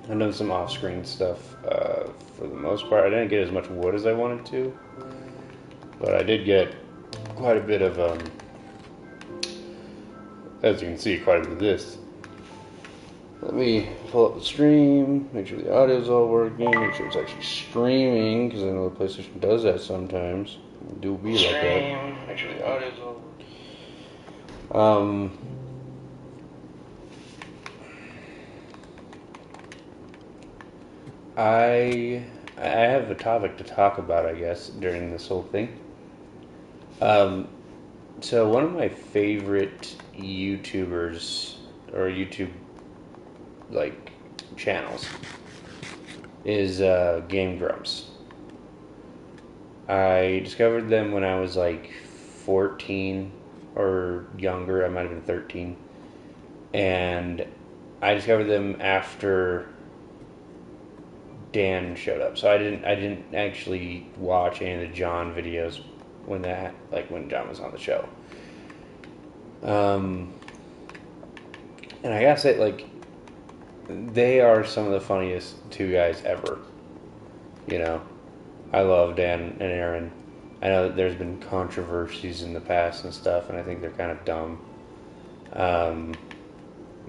I've done some off-screen stuff for the most part. I didn't get as much wood as I wanted to, but I did get quite a bit of, as you can see, quite a bit of this. Let me pull up the stream, make sure the audio's all working, make sure it's actually streaming, because I know the PlayStation does that sometimes. It do be like that. Make sure the audio's all working. I have a topic to talk about, I guess, during this whole thing. So one of my favorite YouTubers or YouTube like channels is Game Grumps. I discovered them when I was like 14 or younger. I might have been 13, and I discovered them after Dan showed up. So I didn't actually watch any of the John videos when John was on the show. And I gotta say, like, they are some of the funniest two guys ever. You know, I love Dan and Aaron. I know that there's been controversies in the past and stuff, and I think they're kind of dumb.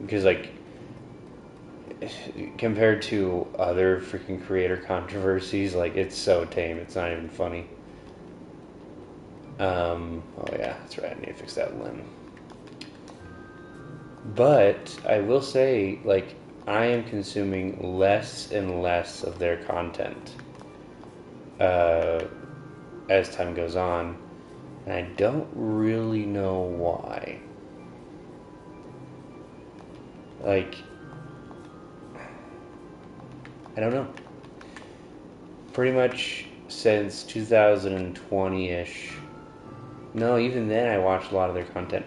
Because, like, compared to other freaking creator controversies, like, it's so tame, it's not even funny. Oh yeah, that's right, I need to fix that limb. But I will say, like, I am consuming less and less of their content as time goes on, and I don't really know why. Like, I don't know. Pretty much since 2020-ish. No, even then I watched a lot of their content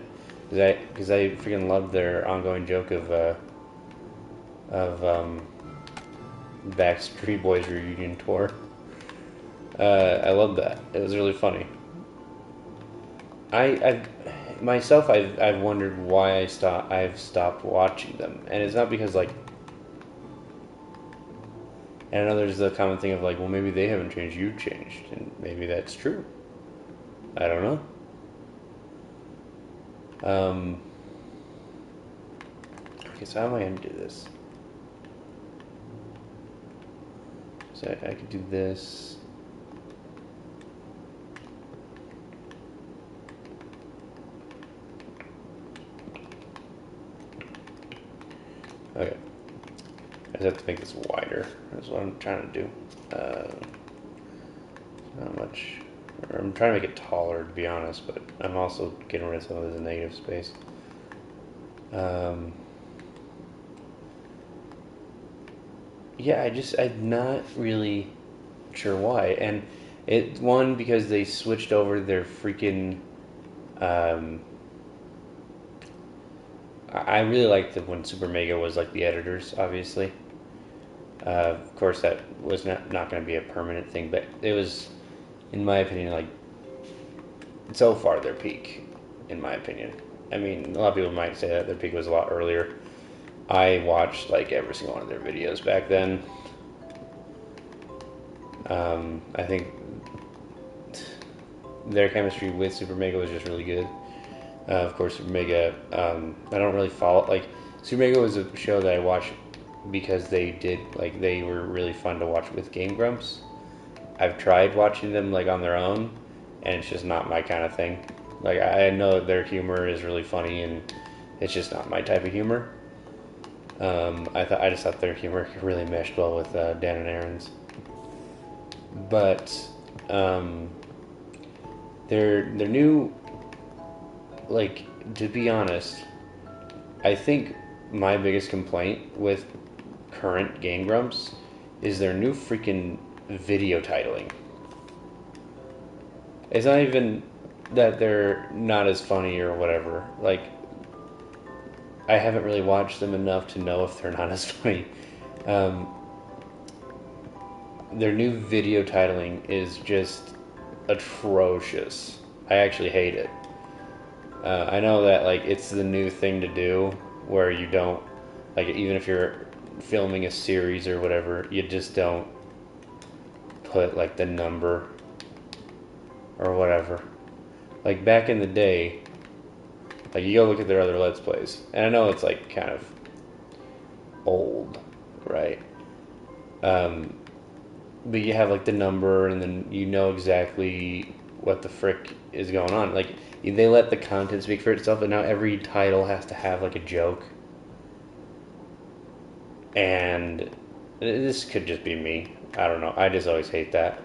because I freaking loved their ongoing joke of Backstreet Boys reunion tour. I loved that. It was really funny. I've wondered why I've stopped watching them, and it's not because, like, and I know there's the common thing of, like, well, maybe they haven't changed, you've changed, and maybe that's true. I don't know. Okay, so how am I going to do this? So I could do this. Okay. I just have to make this wider. That's what I'm trying to do. Not much. I'm trying to make it taller, to be honest, but I'm also getting rid of some of the negative space. Yeah, I'm not really sure why. And one, because they switched over their freaking, I really liked when Super Mega was like the editors, obviously. Of course, that was not going to be a permanent thing, but it was, in my opinion, like, so far their peak, in my opinion. I mean, a lot of people might say that their peak was a lot earlier. I watched like every single one of their videos back then. I think their chemistry with Super Mega was just really good. Of course, Super Mega, I don't really follow, like, Super Mega was a show that I watched because they were really fun to watch with Game Grumps. I've tried watching them, like, on their own, and it's just not my kind of thing. Like, I know that their humor is really funny, and it's just not my type of humor. I just thought their humor really meshed well with Dan and Aaron's. But their new, like, to be honest, I think my biggest complaint with current Game Grumps is their new freaking video titling. It's not even that they're not as funny or whatever. Like, I haven't really watched them enough to know if they're not as funny. Their new video titling is just atrocious. I actually hate it. I know that, like, it's the new thing to do, where you don't, like, even if you're filming a series or whatever, you just don't put like the number or whatever. Like back in the day, like you go look at their other Let's Plays, and I know it's like kind of old, right? But you have like the number, and then you know exactly what the frick is going on. Like they let the content speak for itself, and now every title has to have like a joke. And this could just be me. I don't know. I just always hate that.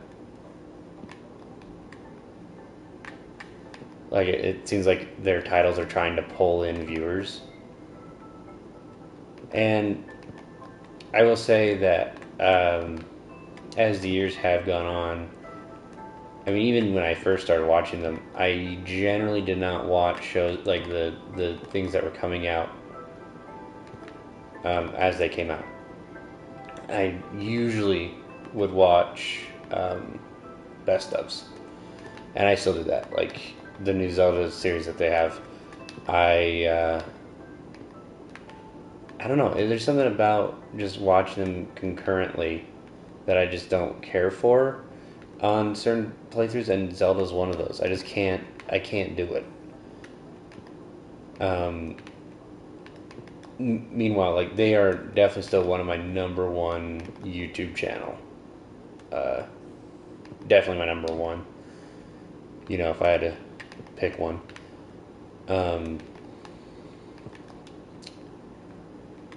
Like it seems like their titles are trying to pull in viewers. And I will say that as the years have gone on, I mean, even when I first started watching them, I generally did not watch shows like the things that were coming out as they came out. I usually would watch best ofs, and I still do that. Like the new Zelda series that they have, I don't know. There's something about just watching them concurrently that I just don't care for on certain playthroughs, and Zelda's one of those. I can't do it. Meanwhile, like they are definitely still one of my number one YouTube channel. Definitely my number one. You know, if I had to pick one.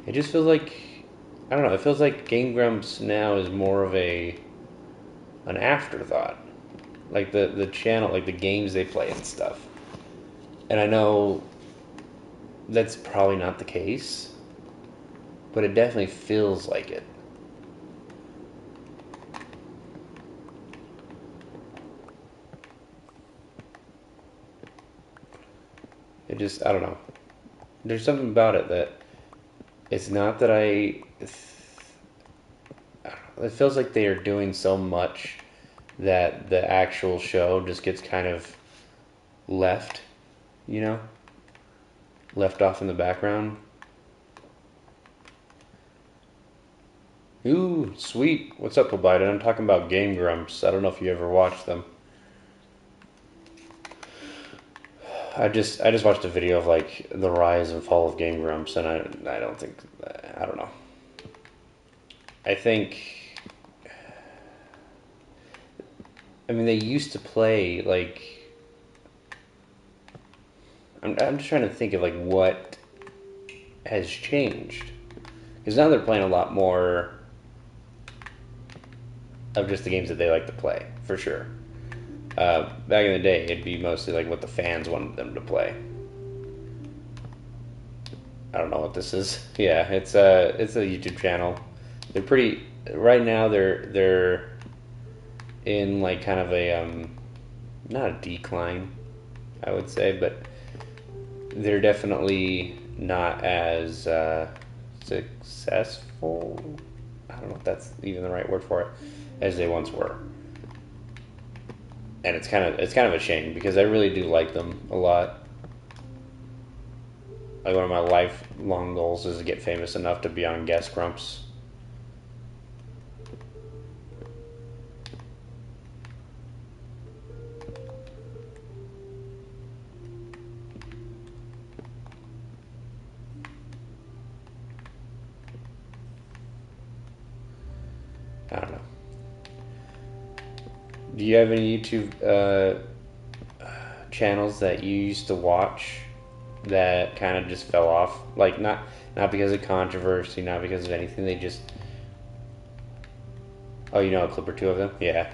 It just feels like, I don't know, it feels like Game Grumps now is more of an afterthought. Like the channel, like the games they play and stuff. And I know that's probably not the case, but it definitely feels like it. It just, I don't know. There's something about it that it's not that I don't know, it feels like they are doing so much that the actual show just gets kind of left, you know? Left off in the background. Ooh, sweet. What's up, Biden? I'm talking about Game Grumps. I don't know if you ever watched them. I just watched a video of like the rise and fall of Game Grumps, and I don't think, I don't know. I think, I mean, they used to play like, I'm just trying to think of like what has changed, because now they're playing a lot more of just the games that they like to play, for sure. Back in the day, it'd be mostly like what the fans wanted them to play. I don't know what this is. Yeah, it's a YouTube channel. They're pretty right now. They're in like kind of a not a decline, I would say, but they're definitely not as successful. I don't know if that's even the right word for it, as they once were. And it's kind of a shame, because I really do like them a lot. Like one of my lifelong goals is to get famous enough to be on Guest Grumps. I don't know. Do you have any YouTube channels that you used to watch that kind of just fell off? Like not because of controversy, not because of anything. They just, oh, you know, a clip or two of them. Yeah.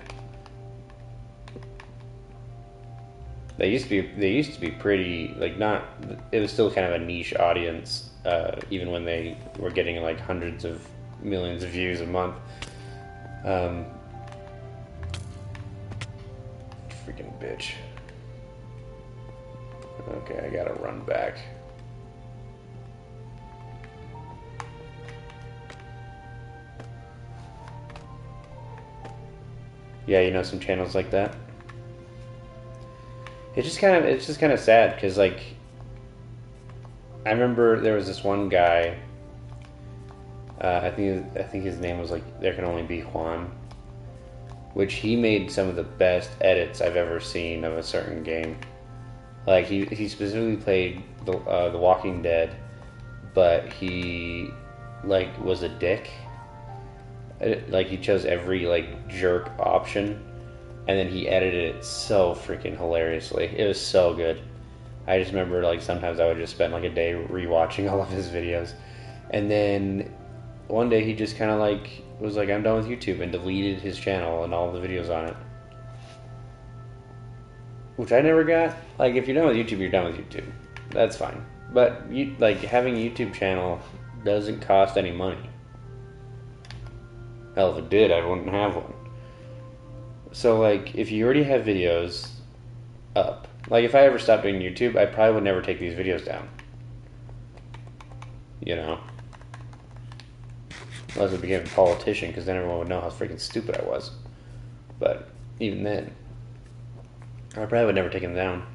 They used to be pretty, like, not, it was still kind of a niche audience, even when they were getting like hundreds of millions of views a month. Freaking bitch. Okay, I gotta run back. Yeah, you know, some channels like that. It's just kind of sad, because like I remember there was this one guy I think his name was like There Can Only Be Juan, which he made some of the best edits I've ever seen of a certain game. Like he specifically played the Walking Dead, but he like was a dick. Like he chose every like jerk option, and then he edited it so freaking hilariously. It was so good. I just remember like sometimes I would just spend like a day rewatching all of his videos, and then one day he just kind of like was like, I'm done with YouTube, and deleted his channel and all the videos on it. Which I never got. Like, if you're done with YouTube, you're done with YouTube. That's fine. But you like having a YouTube channel doesn't cost any money. Hell, if it did, I wouldn't have one. So like, if you already have videos up, like if I ever stopped doing YouTube, I probably would never take these videos down. You know? Unless I became a politician, because then everyone would know how freaking stupid I was. But even then, I probably would never take them down.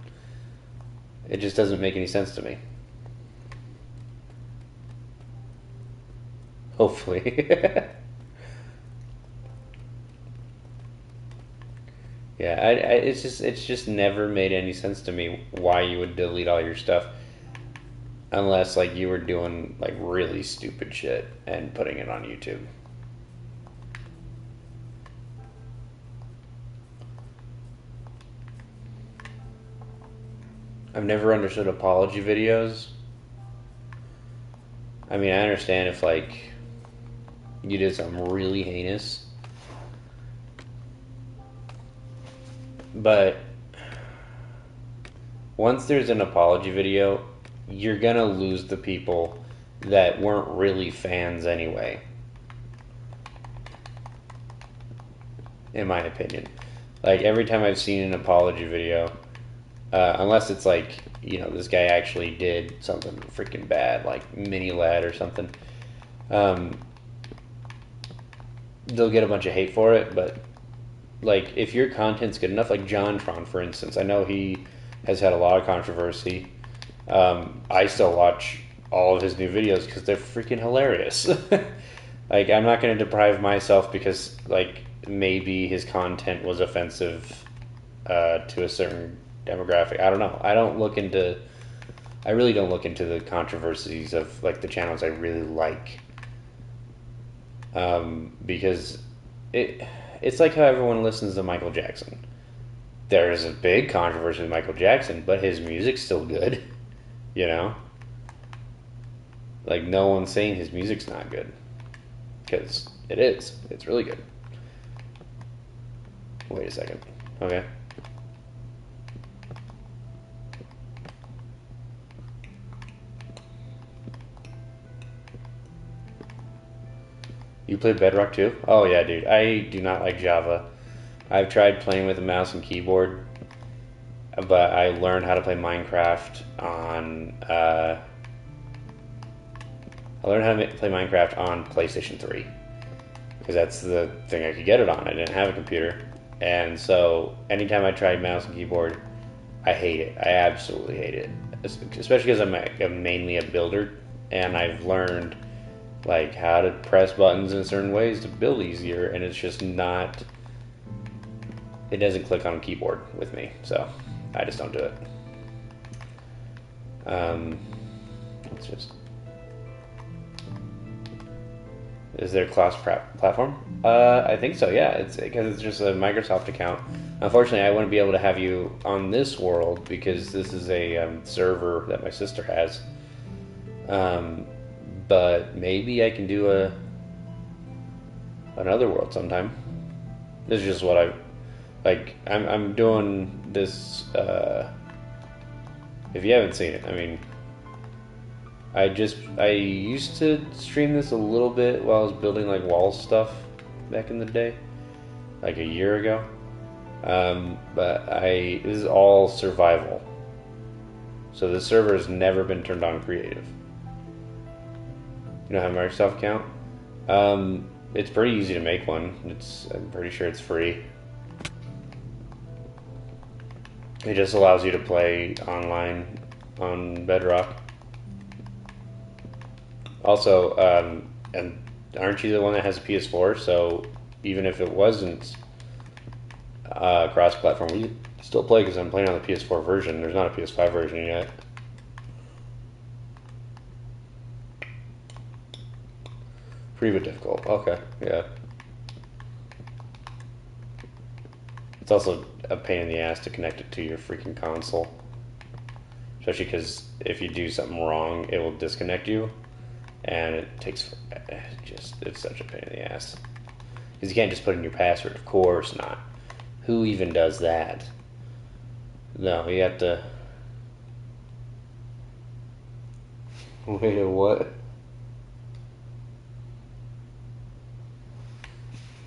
It just doesn't make any sense to me. Hopefully. Yeah, it's just never made any sense to me why you would delete all your stuff, unless like you were doing like really stupid shit and putting it on YouTube. I've never understood apology videos. I mean, I understand if like you did something really heinous, but once there's an apology video, you're gonna lose the people that weren't really fans anyway, in my opinion. Like, every time I've seen an apology video, unless it's like, you know, this guy actually did something freaking bad, like mini lad or something, they'll get a bunch of hate for it. But like, if your content's good enough, like JonTron, for instance, I know he has had a lot of controversy. I still watch all of his new videos because they're freaking hilarious. Like, I'm not going to deprive myself because, like, maybe his content was offensive to a certain demographic. I don't know. I really don't look into the controversies of, like, the channels I really like. Because it's like how everyone listens to Michael Jackson. There's a big controversy with Michael Jackson, but his music's still good, you know? Like, no one's saying his music's not good, because it is. It's really good. Wait a second. Okay. You play Bedrock too? Oh yeah, dude. I do not like Java. I've tried playing with a mouse and keyboard, but I learned how to play Minecraft on. I learned how to play Minecraft on PlayStation 3 because that's the thing I could get it on. I didn't have a computer, and so anytime I tried mouse and keyboard, I hate it. I absolutely hate it, especially because I'm mainly a builder, and I've learned like how to press buttons in certain ways to build easier, and it's just not. It doesn't click on a keyboard with me, so I just don't do it. Let's just. Is there a class platform? I think so. Yeah, it's because it's just a Microsoft account. Unfortunately, I wouldn't be able to have you on this world because this is a server that my sister has. But maybe I can do another world sometime. This is just what I like. I'm doing this. If you haven't seen it, I mean, I used to stream this a little bit while I was building like wall stuff back in the day, like a year ago. But this is all survival. So the server has never been turned on creative. You don't have a Microsoft account? It's pretty easy to make one. I'm pretty sure it's free. It just allows you to play online on Bedrock. Also, and aren't you the one that has a PS4? So even if it wasn't cross-platform, we still play because I'm playing on the PS4 version. There's not a PS5 version yet. Pretty bit difficult. Okay, yeah. It's also a pain in the ass to connect it to your freaking console. Especially because if you do something wrong, it will disconnect you. And it takes it's such a pain in the ass. Because you can't just put in your password. Of course not. Who even does that? No, you have to... Wait, what?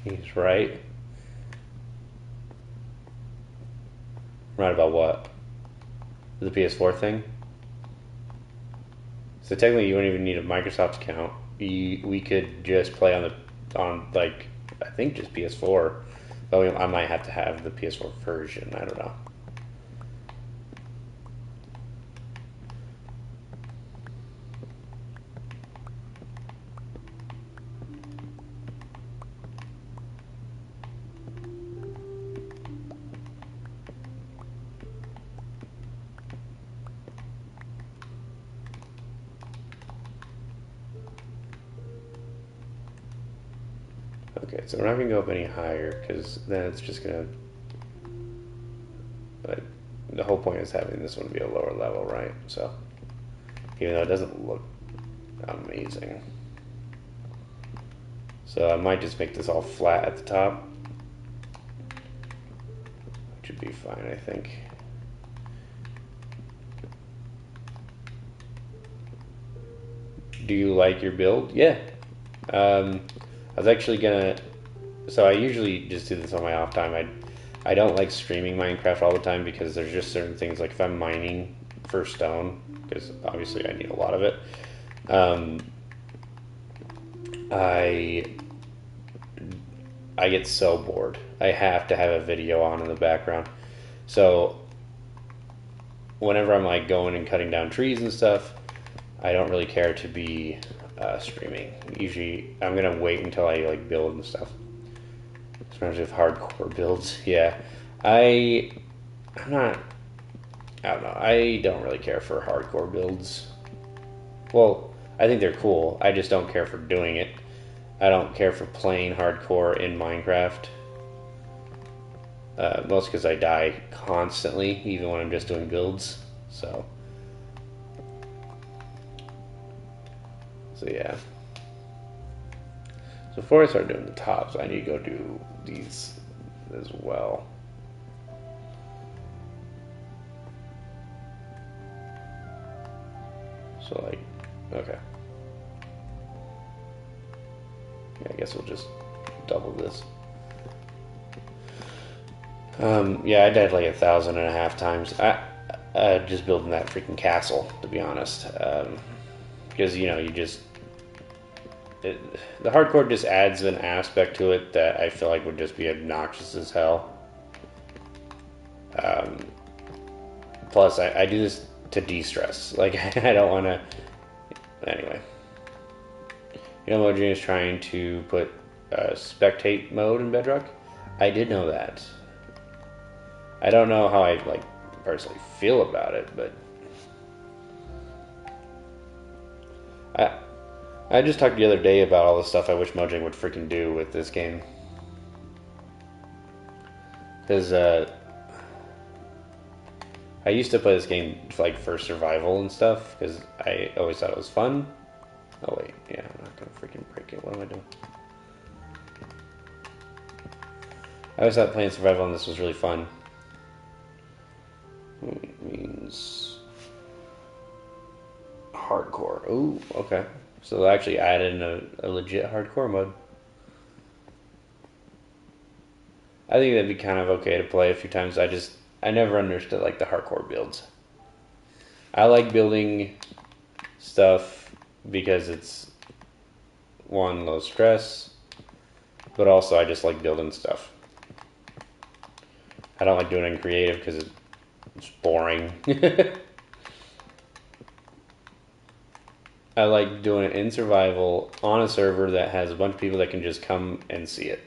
He's right. Right about what? The PS4 thing? So technically you wouldn't even need a Microsoft account. We could just play on like, I think just PS4. But I might have to have the PS4 version. I don't know. Okay, so we're not going to go up any higher because then it's just going to... But the whole point is having this one be a lower level, right? So, even though it doesn't look amazing. So I might just make this all flat at the top. Which would be fine, I think. Do you like your build? Yeah. I was actually gonna... So I usually just do this on my off time. I don't like streaming Minecraft all the time because there's just certain things, like if I'm mining for stone, because obviously I need a lot of it, I get so bored. I have to have a video on in the background. So whenever I'm like going and cutting down trees and stuff, I don't really care to be streaming. Usually I'm gonna wait until I like build and stuff. Especially with hardcore builds. Yeah. I don't know. I don't really care for hardcore builds. Well, I think they're cool. I just don't care for doing it. I don't care for playing hardcore in Minecraft. Mostly because I die constantly, even when I'm just doing builds. So yeah. So before I start doing the tops, I need to go do these as well. So like, okay. Yeah, I guess we'll just double this. Yeah, I died like 1,500 times. I just building that freaking castle, to be honest. Because you know, the hardcore just adds an aspect to it that I feel like would just be obnoxious as hell. Plus, I do this to de-stress. Like, I don't want to... Anyway. You know, Mojang is trying to put spectate mode in Bedrock. I did know that. I don't know how I, like, personally feel about it, but... I just talked the other day about all the stuff I wish Mojang would freaking do with this game. Because, I used to play this game, like, for survival and stuff, because I always thought it was fun. Oh, wait, yeah, I'm not gonna freaking break it. What am I doing? I always thought playing survival on this was really fun. It means... hardcore. Ooh, okay. So they actually added in a legit hardcore mode. I think that'd be kind of okay to play a few times. I never understood like the hardcore builds. I like building stuff because it's one, low stress, but also I just like building stuff. I don't like doing it in creative because it's boring. I like doing it in survival on a server that has a bunch of people that can just come and see it.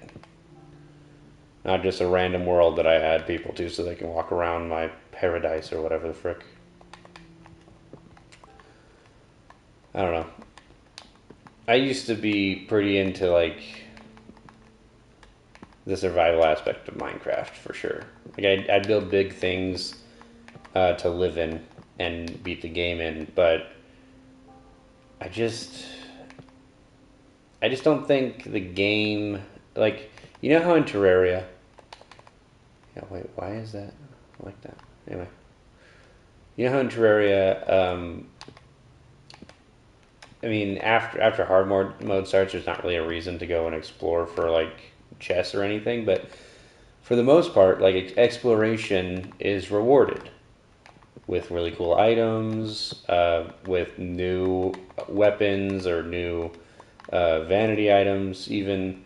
Not just a random world that I add people to so they can walk around my paradise or whatever the frick. I don't know. I used to be pretty into like the survival aspect of Minecraft for sure. Like I'd build big things to live in and beat the game in, but I just don't think the game, like, you know how in Terraria, yeah, wait, why is that like that? Anyway, you know how in Terraria, I mean, after hard mode starts, there's not really a reason to go and explore for like chests or anything, but for the most part, like exploration is rewarded with really cool items, with new weapons or new vanity items. Even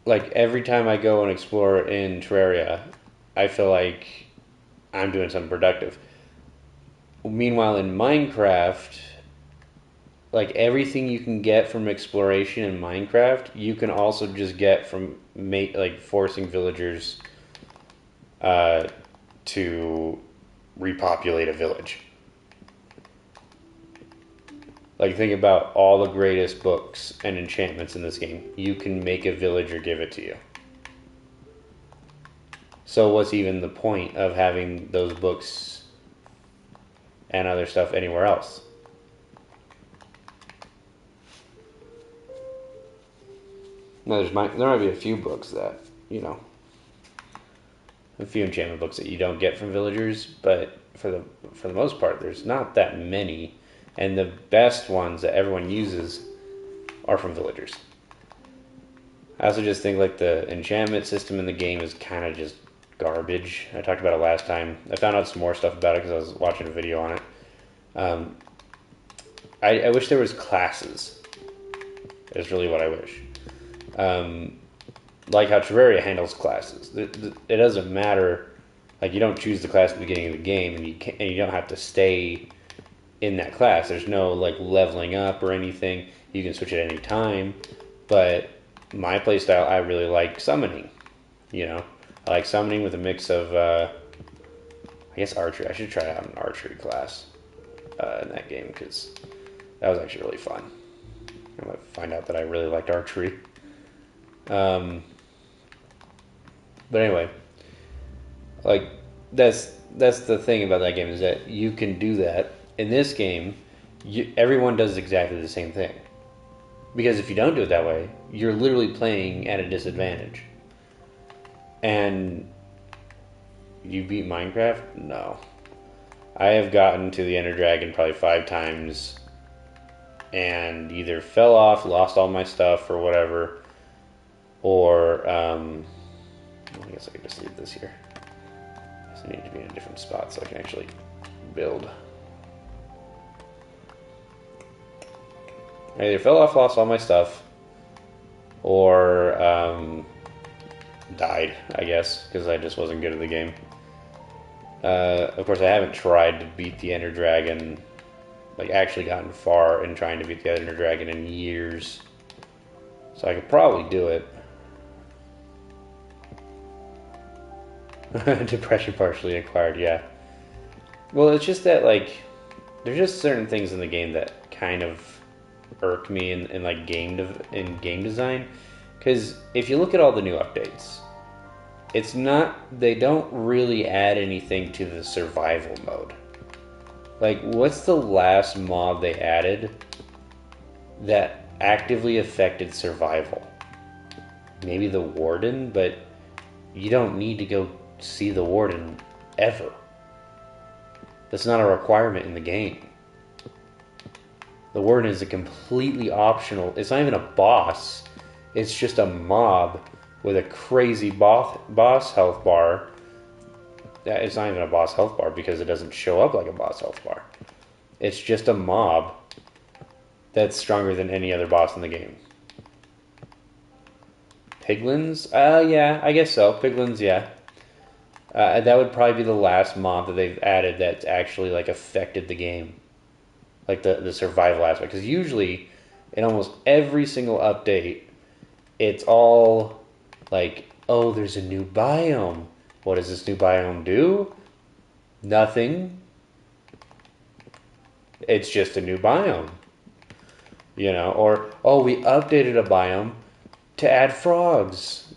like every time I go and explore in Terraria, I feel like I'm doing something productive. Meanwhile, in Minecraft, like everything you can get from exploration in Minecraft, you can also just get from like forcing villagers to repopulate a village. Like think about all the greatest books and enchantments in this game. You can make a villager give it to you. So what's even the point of having those books and other stuff anywhere else? No, there might be a few books that, you know, a few enchantment books that you don't get from villagers, but for the most part, there's not that many, and the best ones that everyone uses are from villagers. I also just think like the enchantment system in the game is kind of just garbage. I talked about it last time. I found out some more stuff about it because I was watching a video on it. I wish there was classes. Is really what I wish. Like how Terraria handles classes. It doesn't matter. Like you don't choose the class at the beginning of the game, and you don't have to stay in that class. There's no like leveling up or anything. You can switch at any time. But my playstyle, I really like summoning. You know, I like summoning with a mix of, I guess archery. I should try out an archery class in that game because that was actually really fun. I might find out that I really liked archery. But anyway, like that's the thing about that game is that you can do that. In this game, everyone does exactly the same thing. Because if you don't do it that way, you're literally playing at a disadvantage. And you beat Minecraft? No. I have gotten to the Ender Dragon probably 5 times and either fell off, lost all my stuff or whatever, or I guess I could just leave this here. I guess I need to be in a different spot so I can actually build. I either fell off, lost all my stuff, or died, I guess, because I just wasn't good at the game. Of course, I haven't tried to beat the Ender Dragon, like actually gotten far in trying to beat the Ender Dragon in years. So I could probably do it. Depression partially acquired, yeah. Well, it's just that, like, there's just certain things in the game that kind of irk me in like game design. Because if you look at all the new updates, it's not, they don't really add anything to the survival mode. Like, what's the last mod they added that actively affected survival? Maybe the Warden, but you don't need to go see the Warden ever. That's not a requirement in the game. The Warden is a completely optional, it's not even a boss, it's just a mob with a crazy boss health bar. It's not even a boss health bar because it doesn't show up like a boss health bar. It's just a mob that's stronger than any other boss in the game. Piglins? Yeah, I guess so. Piglins, yeah. That would probably be the last mob that they've added that's actually like affected the game. like the survival aspect. Because usually, in almost every single update, it's all like, oh, there's a new biome. What does this new biome do? Nothing. It's just a new biome. You know, or, oh, we updated a biome to add frogs.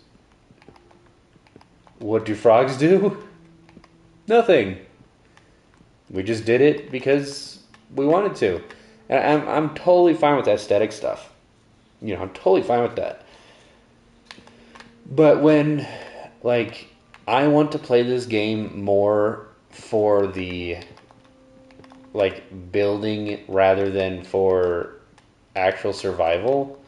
What do frogs do? Nothing. We just did it because we wanted to. And I'm totally fine with aesthetic stuff. You know, I'm totally fine with that. But when, like, I want to play this game more for the, like, building rather than for actual survival,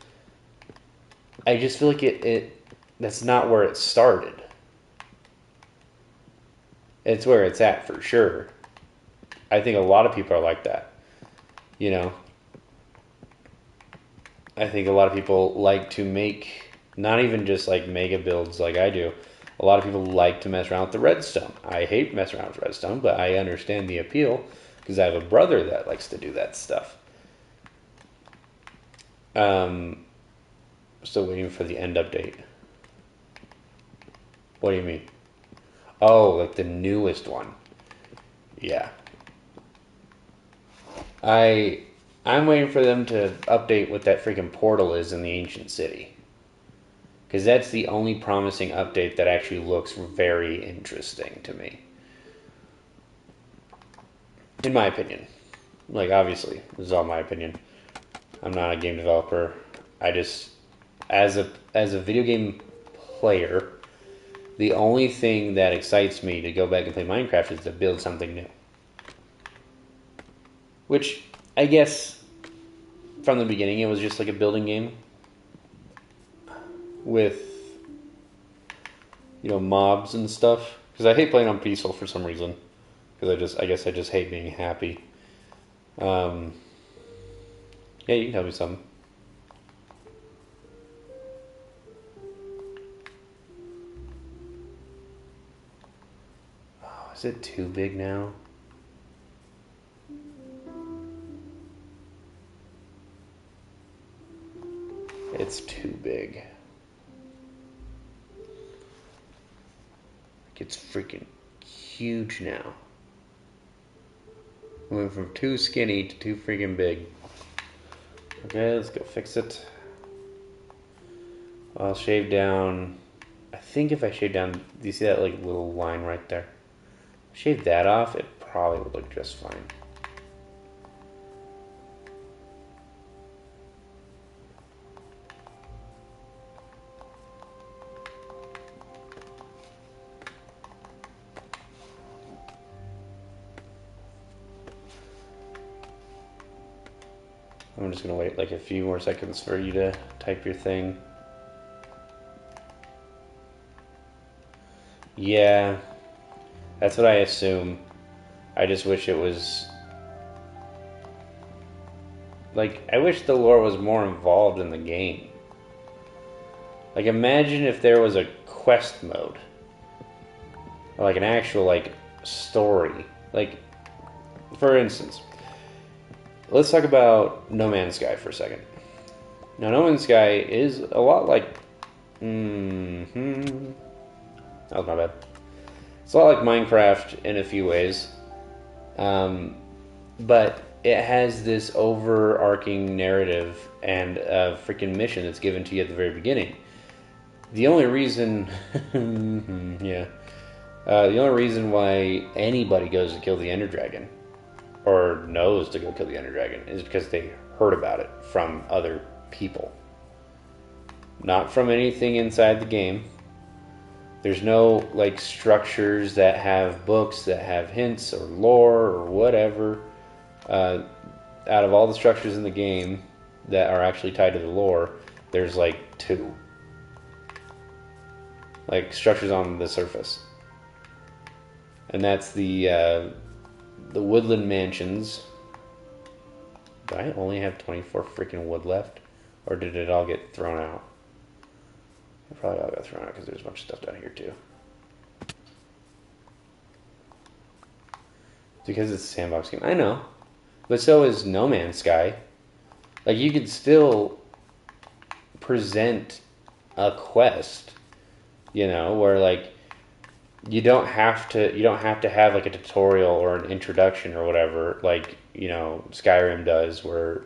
I just feel like that's not where it started. It's where it's at for sure. I think a lot of people are like that. You know? I think a lot of people like to make, not even just like mega builds like I do, a lot of people like to mess around with the redstone. I hate messing around with redstone, but I understand the appeal because I have a brother that likes to do that stuff. Still waiting for the end update. What do you mean? Oh, like the newest one. Yeah. I'm waiting for them to update what that freaking portal is in the ancient city. Because that's the only promising update that actually looks very interesting to me. In my opinion. Like, obviously, this is all my opinion. I'm not a game developer. I just, as a video game player, the only thing that excites me to go back and play Minecraft is to build something new. Which, I guess, from the beginning, it was just like a building game with, you know, mobs and stuff. Because I hate playing on peaceful for some reason. Because I guess I just hate being happy. Yeah, you can tell me something. Oh, is it too big now? It's too big. It's freaking huge now. Went from too skinny to too freaking big. Okay, let's go fix it. I'll shave down. I think if I shave down, do you see that like little line right there? Shave that off, it probably would look just fine. I'm just gonna wait like a few more seconds for you to type your thing. Yeah, that's what I assume. I just wish it was like, I wish the lore was more involved in the game. Like, imagine if there was a quest mode, or like an actual like story. Like, for instance, let's talk about No Man's Sky for a second. Now, No Man's Sky is a lot like... That was my bad. It's a lot like Minecraft in a few ways. But it has this overarching narrative and a freaking mission that's given to you at the very beginning. The only reason... yeah. The only reason why anybody goes to kill the Ender Dragon, or knows to go kill the Ender Dragon, is because they heard about it from other people. Not from anything inside the game. There's no like structures that have books that have hints or lore or whatever. Out of all the structures in the game that are actually tied to the lore, there's like 2. Like structures on the surface. And that's the woodland mansions. Do I only have 24 freaking wood left? Or did it all get thrown out? It probably all got thrown out because there's a bunch of stuff down here too. Because it's a sandbox game. I know. But so is No Man's Sky. Like, you could still present a quest, where like you don't have to have like a tutorial or an introduction or whatever, like, Skyrim does, where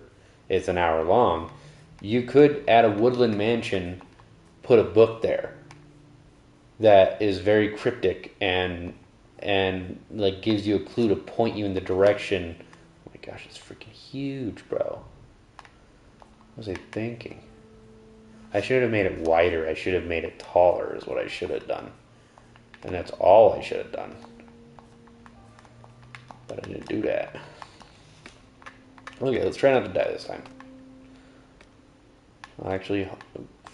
it's an hour long. You could, at a woodland mansion, put a book there that is very cryptic and like gives you a clue to point you in the direction. Oh my gosh, it's freaking huge, bro. What was I thinking? I should have made it wider. I should have made it taller is what I should have done. And that's all I should have done. But I didn't do that. Okay, let's try not to die this time. I'll actually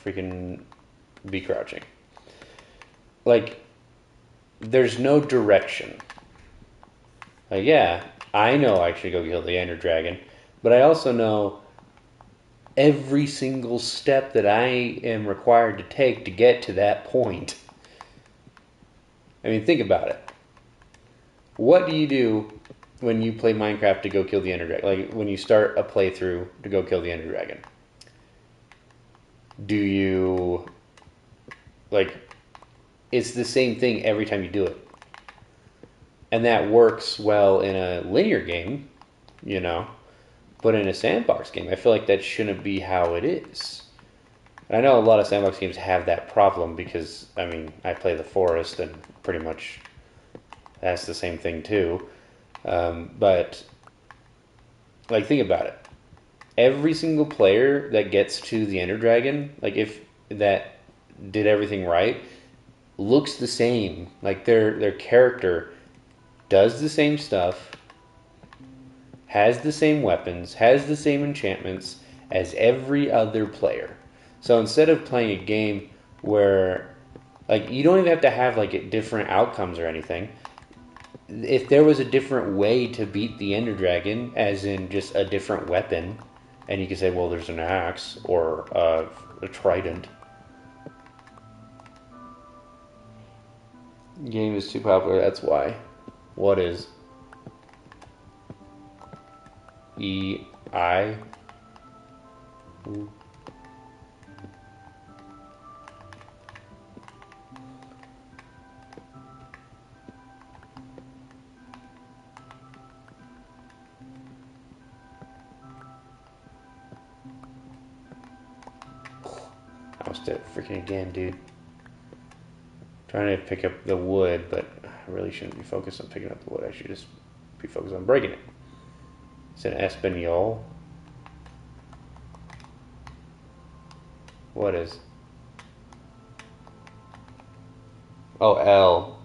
freaking be crouching. Like, there's no direction. Like, yeah, I know I should go kill the Ender Dragon, but I also know every single step that I am required to take to get to that point. I mean, think about it. What do you do when you play Minecraft to go kill the Ender Dragon? Like, when you start a playthrough to go kill the Ender Dragon. Do you... Like, it's the same thing every time you do it. And that works well in a linear game, But in a sandbox game, I feel like that shouldn't be how it is. And I know a lot of sandbox games have that problem because, I mean, I play The Forest and pretty much that's the same thing too. But, like, think about it. Every single player that gets to the Ender Dragon, like, if that did everything right, looks the same. Like, their character does the same stuff, has the same weapons, has the same enchantments as every other player. So instead of playing a game where, like, you don't even have to have, like, different outcomes or anything. If there was a different way to beat the Ender Dragon, as in just a different weapon, and you could say, well, there's an axe or a trident. The game is too popular, that's why. What is EI? Ooh. I almost did it freaking again, dude. Trying to pick up the wood, but I really shouldn't be focused on picking up the wood. I should just be focused on breaking it. It's an Espanol. What is? Oh, L.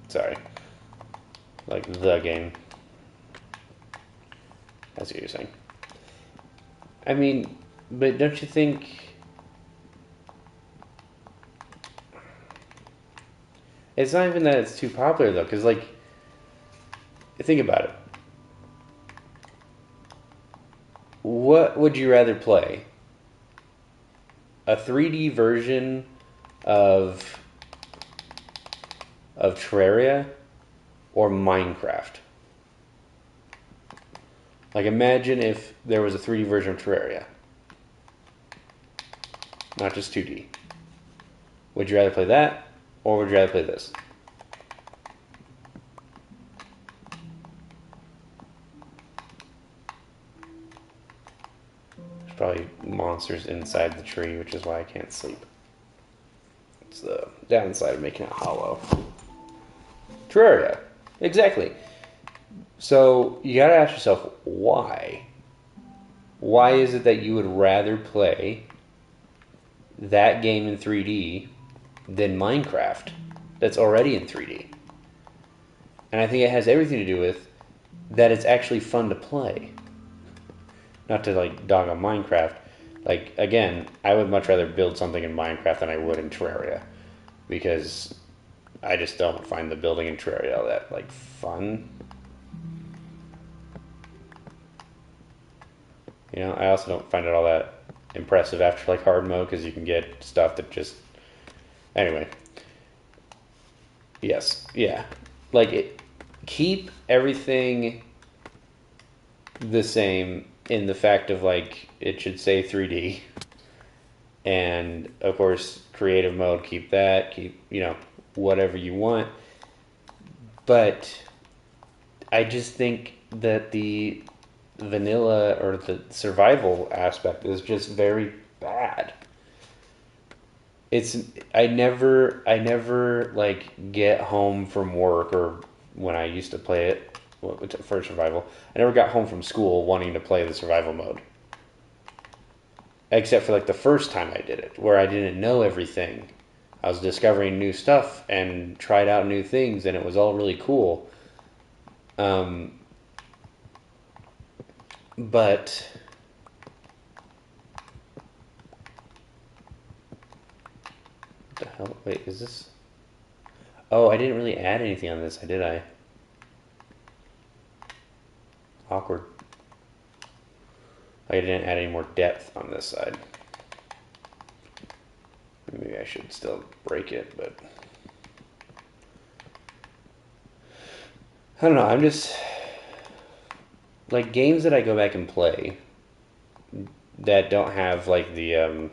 Sorry. Like the game. That's what you're saying. I mean, but don't you think... It's not even that it's too popular, though, because, like, think about it. What would you rather play? A 3D version of Terraria or Minecraft? Like, imagine if there was a 3D version of Terraria. Not just 2D. Would you rather play that, or would you rather play this? There's probably monsters inside the tree, which is why I can't sleep. It's the downside of making it hollow. Terraria. Exactly. So, you gotta ask yourself, why? Why is it that you would rather play that game in 3D than Minecraft that's already in 3D? And I think it has everything to do with that it's actually fun to play. Not to, like, dog on Minecraft. Like, again, I would much rather build something in Minecraft than I would in Terraria. Because I just don't find the building in Terraria all that, like, fun. I also don't find it all that impressive after, like, hard mode, because you can get stuff that just... Anyway. Yes. Yeah. Like, keep everything the same in the fact of like it should say 3D, and of course creative mode, keep that, keep whatever you want. But I just think that the vanilla or the survival aspect is just very bad. It's I never like get home from work, or when I used to play it for survival, I never got home from school wanting to play the survival mode. Except for like the first time I did it, where I didn't know everything. I was discovering new stuff and tried out new things, and it was all really cool. But what the hell? Wait, is this? Oh, I didn't really add anything on this, did I? Awkward. I didn't add any more depth on this side. Maybe I should still break it, but I don't know. I'm just like games that I go back and play that don't have like the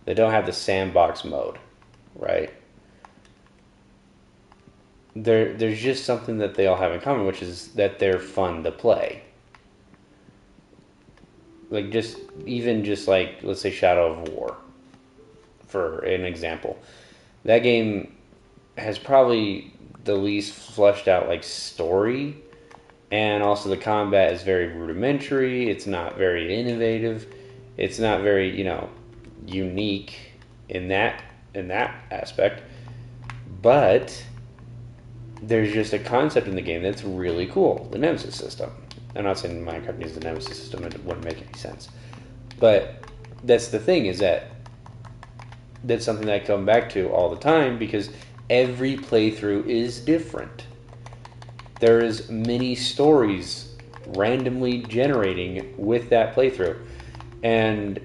they don't have the sandbox mode, right? There's just something that they all have in common, which is that they're fun to play. Like just like let's say Shadow of War, for an example. That game has probably the least fleshed out like story, and also the combat is very rudimentary. It's not very innovative. It's not very unique in that aspect. But there's just a concept in the game that's really cool. The Nemesis system. I'm not saying Minecraft needs the Nemesis system. It wouldn't make any sense. But that's the thing, is that that's something that I come back to all the time, because every playthrough is different. There is many stories randomly generating with that playthrough. And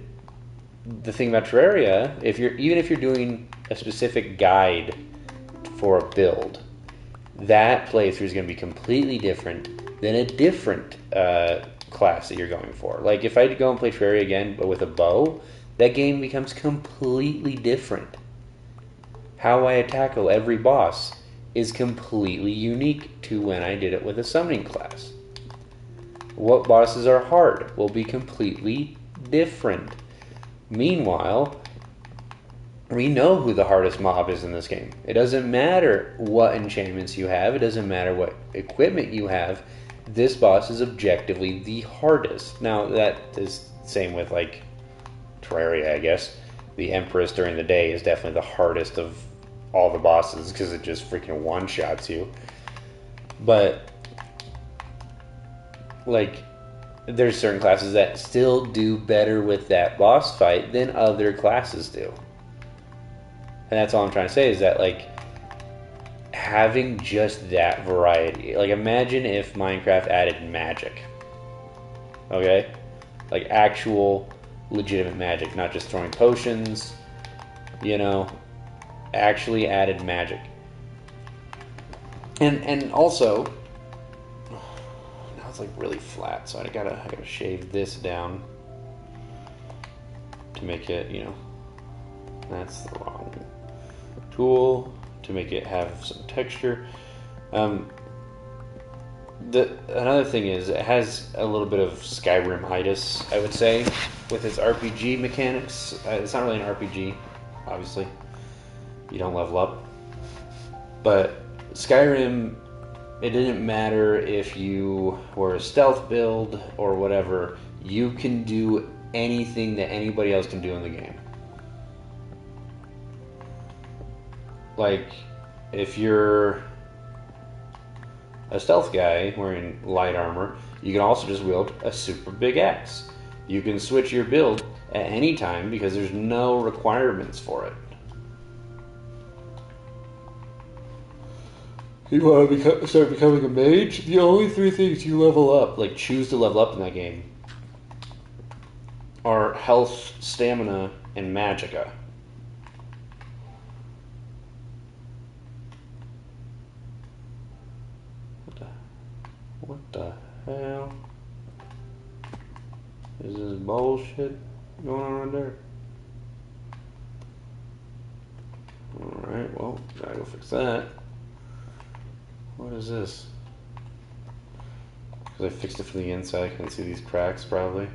the thing about Terraria, even if you're doing a specific guide for a build, that playthrough is going to be completely different than a different class that you're going for. Like if I go and play Terraria again, but with a bow, that game becomes completely different. How I tackle every boss is completely unique to when I did it with a summoning class. What bosses are hard will be completely different. Meanwhile, we know who the hardest mob is in this game. It doesn't matter what enchantments you have. It doesn't matter what equipment you have. This boss is objectively the hardest. Now, that is the same with, like, Terraria, I guess. The Empress during the day is definitely the hardest of all the bosses, because it just freaking one-shots you. But, like, there's certain classes that still do better with that boss fight than other classes do. And that's all I'm trying to say, is that, like, having just that variety. Like, imagine if Minecraft added magic. Okay? Like, actual, legitimate magic. Not just throwing potions, actually added magic. And also, now it's, like, really flat, so I gotta shave this down to make it, that's the wrong tool, to make it have some texture. Another thing is, it has a little bit of Skyrim-itis, I would say, with its RPG mechanics. It's not really an RPG, obviously. You don't level up. But Skyrim, it didn't matter if you were a stealth build or whatever, you can do anything that anybody else can do in the game. Like, if you're a stealth guy wearing light armor, you can also just wield a super big axe. You can switch your build at any time because there's no requirements for it. You want to start becoming a mage? The only 3 things you level up, like choose to level up in that game, are health, stamina, and magicka. What the hell is this bullshit going on right there? Alright, well, gotta go fix that. What is this? Because I fixed it from the inside, I can see these cracks probably.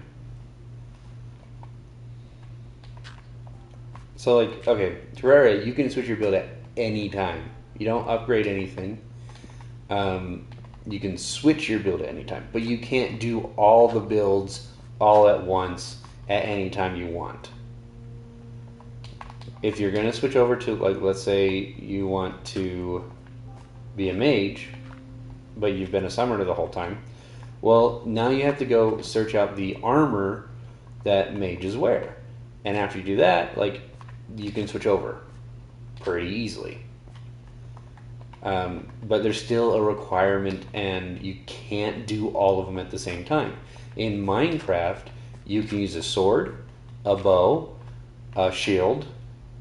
So, like, okay, Terraria, you can switch your build at any time. You don't upgrade anything. You can switch your build at any time, but you can't do all the builds all at once at any time you want. If you're going to switch over to, like, let's say you want to be a mage, but you've been a summoner the whole time, well, now you have to go search out the armor that mages wear. And after you do that, like, you can switch over pretty easily. But there's still a requirement, and you can't do all of them at the same time. In Minecraft, you can use a sword, a bow, a shield.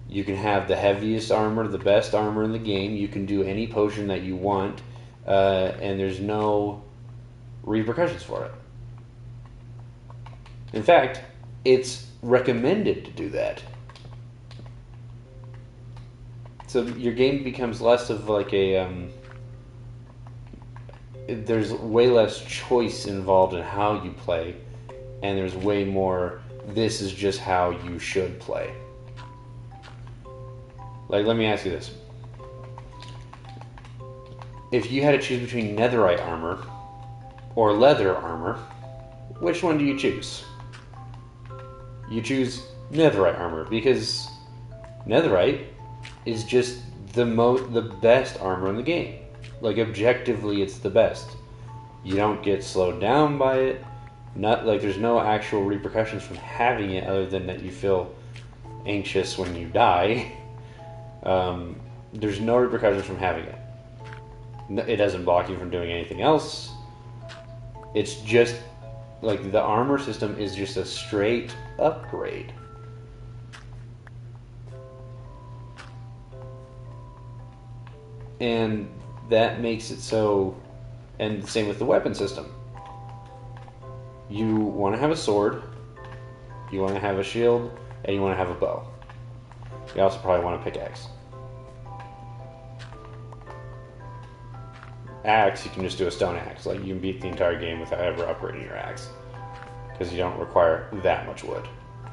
You can have the heaviest armor, the best armor in the game. You can do any potion that you want, and there's no repercussions for it. In fact, it's recommended to do that. So your game becomes less of like a... there's way less choice involved in how you play, and there's way more, this is just how you should play. Like, let me ask you this. If you had to choose between netherite armor or leather armor, which one do you choose? You choose netherite armor because netherite is just the best armor in the game. Like, objectively, it's the best. You don't get slowed down by it. Not like there's no actual repercussions from having it, other than that you feel anxious when you die. There's no repercussions from having it. It doesn't block you from doing anything else. It's just like the armor system is just a straight upgrade. And that makes it so, and same with the weapon system. You want to have a sword, you want to have a shield, and you want to have a bow. You also probably want a pickaxe. Axe, you can just do a stone axe. Like, you can beat the entire game without ever upgrading your axe, because you don't require that much wood,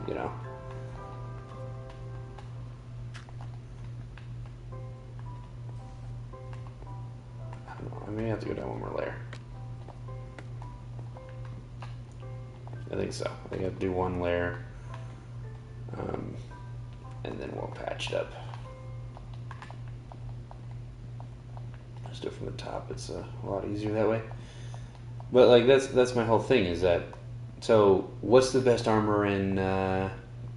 you know. I may have to go down one more layer. I think so. I think I have to do one layer, and then we'll patch it up. Let's do it from the top. It's a lot easier that way. But like that's my whole thing is that. So what's the best armor in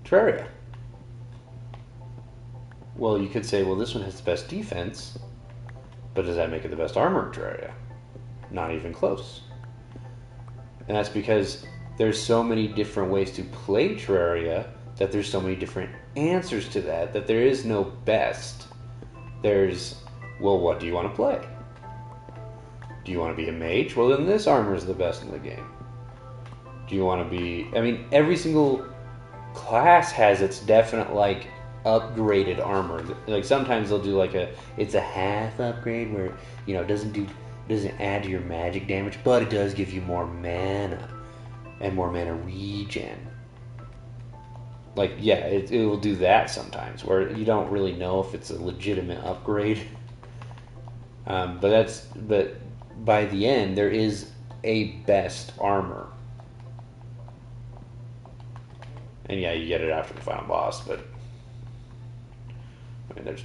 Terraria? Well, you could say, well, this one has the best defense. But does that make it the best armor in Terraria? Not even close. And that's because there's so many different ways to play Terraria that there's so many different answers to that there is no best. There's, well, what do you want to play? Do you want to be a mage? Well, then this armor is the best in the game. Do you want to be... I mean, every single class has its definite, like, upgraded armor. Like, sometimes they'll do like it's a half upgrade where, you know, it doesn't add to your magic damage, but it does give you more mana and more mana regen. Like, yeah, it will do that sometimes where you don't really know if it's a legitimate upgrade. But by the end there is a best armor. And yeah, you get it after the final boss, but I mean, there's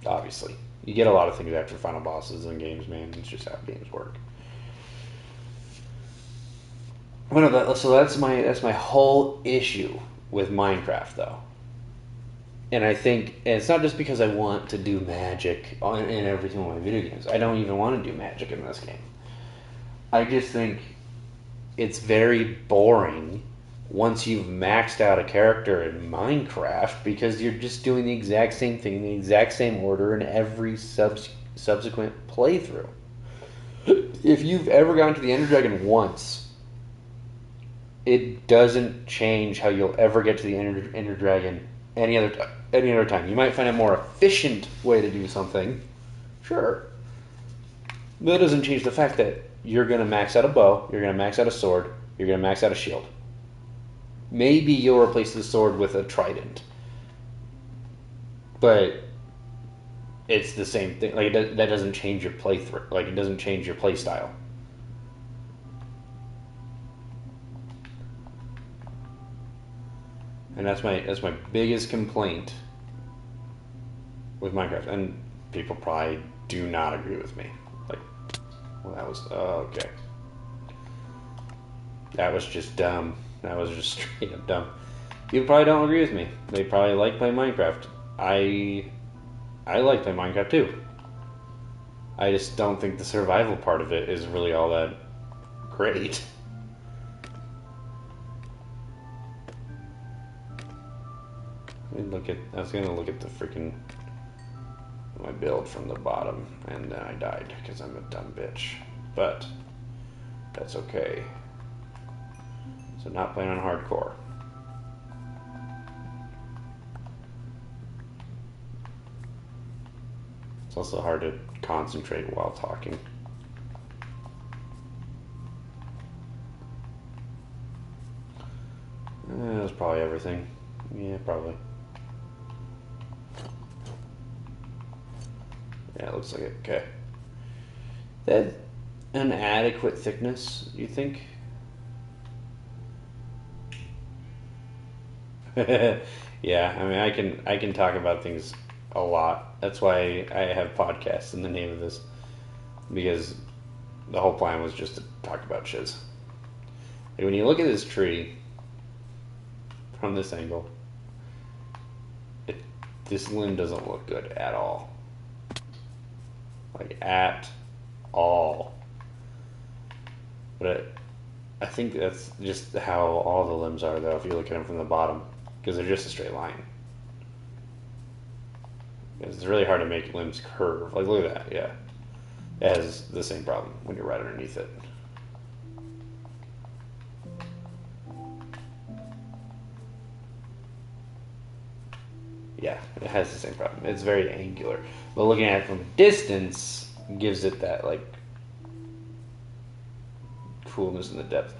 obviously you get a lot of things after final bosses in games, man. It's just how games work. So that's my whole issue with Minecraft, though. And I think, and it's not just because I want to do magic in every single one of my video games. I don't even want to do magic in this game. I just think it's very boring once you've maxed out a character in Minecraft, because you're just doing the exact same thing in the exact same order in every subsequent playthrough. If you've ever gone to the Ender Dragon once, it doesn't change how you'll ever get to the Ender Dragon any other time. You might find a more efficient way to do something, sure, but that doesn't change the fact that you're going to max out a bow, you're going to max out a sword, you're going to max out a shield. Maybe you'll replace the sword with a trident, but it's the same thing. Like that doesn't change your playthrough. Like it doesn't change your play style. And that's my biggest complaint with Minecraft. And people probably do not agree with me. Like, well, that was okay. That was just dumb. That was just straight up dumb. People probably don't agree with me. They probably like playing Minecraft. I like playing Minecraft too. I just don't think the survival part of it is really all that great. I was gonna look at the freaking my build from the bottom, and then I died because I'm a dumb bitch. But that's okay. So not playing on hardcore. It's also hard to concentrate while talking. That was probably everything. Yeah, probably. Yeah, it looks like it. Okay. That an adequate thickness, you think? Yeah, I mean, I can talk about things a lot. That's why I have podcasts in the name of this, because the whole plan was just to talk about shiz. Like when you look at this tree from this angle, this limb doesn't look good at all. Like at all. But I think that's just how all the limbs are, though, if you look at them from the bottom, because they're just a straight line. It's really hard to make limbs curve. Like, look at that, yeah. It has the same problem when you're right underneath it. Yeah, it has the same problem. It's very angular. But looking at it from a distance gives it that, like, coolness in the depth.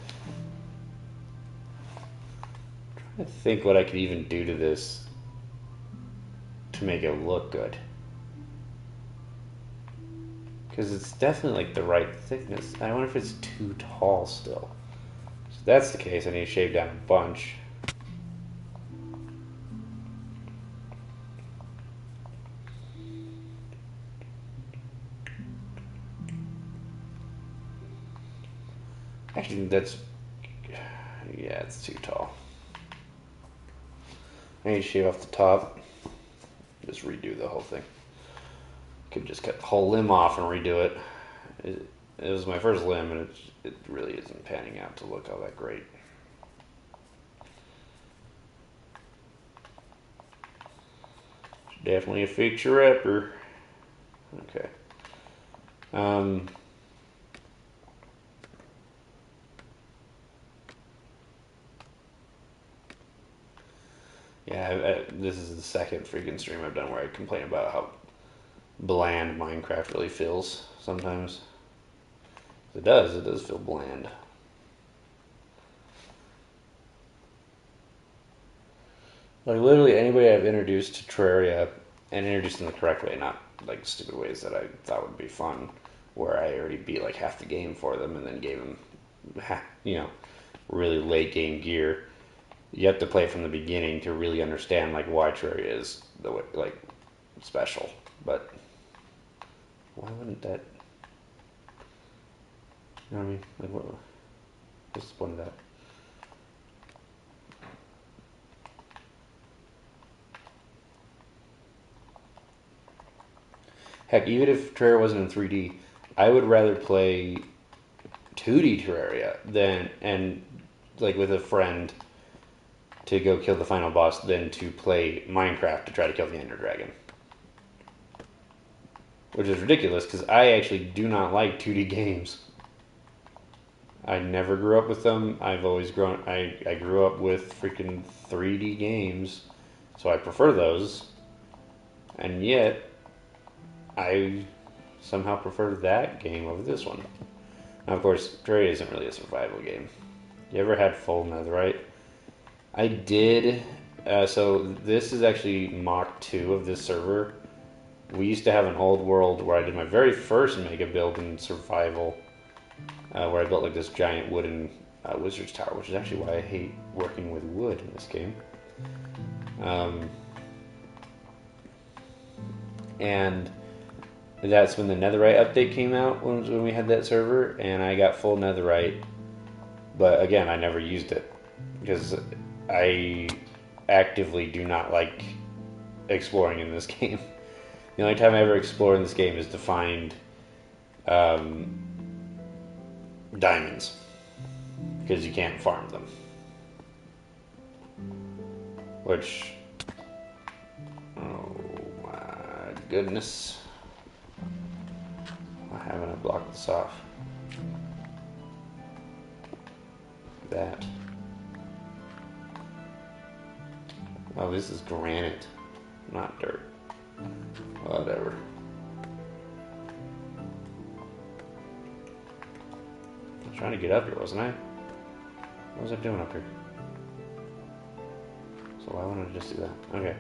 I'm trying to think what I could even do to this to make it look good. Because it's definitely, like, the right thickness. I wonder if it's too tall still. So if that's the case, I need to shave down a bunch. Actually, yeah, it's too tall. I need to shave off the top. Just redo the whole thing. Could just cut the whole limb off and redo it. It was my first limb, and it really isn't panning out to look all that great. It's definitely a fixer-upper. Okay. Yeah, this is the second freaking stream I've done where I complain about how bland Minecraft really feels sometimes. It does feel bland. Like literally anybody I've introduced to Terraria, and introduced in the correct way, not like stupid ways that I thought would be fun, where I already beat like half the game for them and then gave them, really late game gear. You have to play it from the beginning to really understand like why Terraria is the way, like special. But why wouldn't that? You know what I mean? Like what's the point of that? Heck, even if Terraria wasn't in 3D, I would rather play 2D Terraria and like with a friend to go kill the final boss than to play Minecraft to try to kill the Ender Dragon. which is ridiculous because I actually do not like 2D games. I never grew up with them. I've always grown. I grew up with freaking 3D games, so I prefer those. And yet, I somehow prefer that game over this one. Now, of course, Terraria isn't really a survival game. You ever had full netherite? I did. So this is actually Mach 2 of this server. We used to have an old world where I did my very first mega build in survival, where I built like this giant wooden wizard's tower, which is actually why I hate working with wood in this game. And that's when the netherite update came out, when we had that server, and I got full netherite. But again, I never used it because I actively do not like exploring in this game. The only time I ever explore in this game is to find diamonds, because you can't farm them. Which, oh my goodness. Why haven't I blocked this off? That. Oh, this is granite, not dirt. Whatever. I was trying to get up here, wasn't I? What was I doing up here? So why wouldn't I just do that? Okay.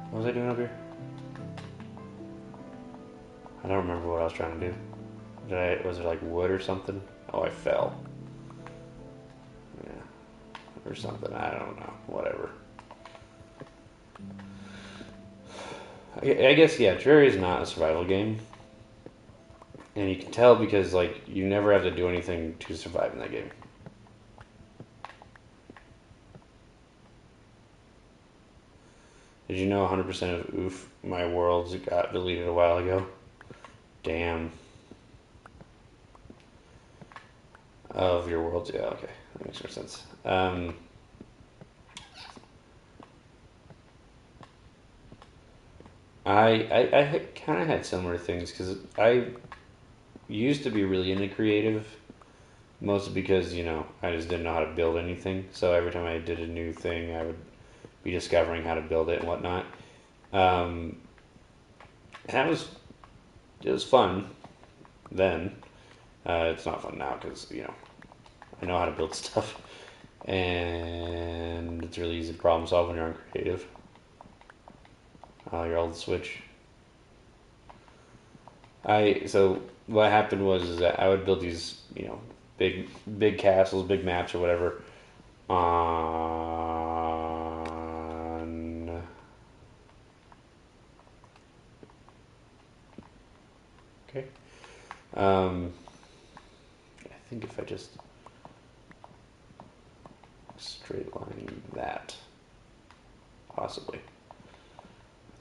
What was I doing up here? I don't remember what I was trying to do. Was it like wood or something? Oh, I fell. Yeah. Or something, I don't know. Whatever. I guess, yeah, Terraria is not a survival game. And you can tell because, like, you never have to do anything to survive in that game. Did you know 100% of Oof, my worlds got deleted a while ago? Damn. Of your worlds? Yeah, okay. That makes more sense. I kind of had similar things because I used to be really into creative, mostly because, you know, I just didn't know how to build anything. So every time I did a new thing, I would be discovering how to build it and whatnot. And it was fun then. It's not fun now because, you know, I know how to build stuff. And it's really easy to problem solve when you're on creative. Your old Switch. So what happened was that I would build these, you know, big castles, big maps or whatever on okay. I think if I just straight line that, possibly.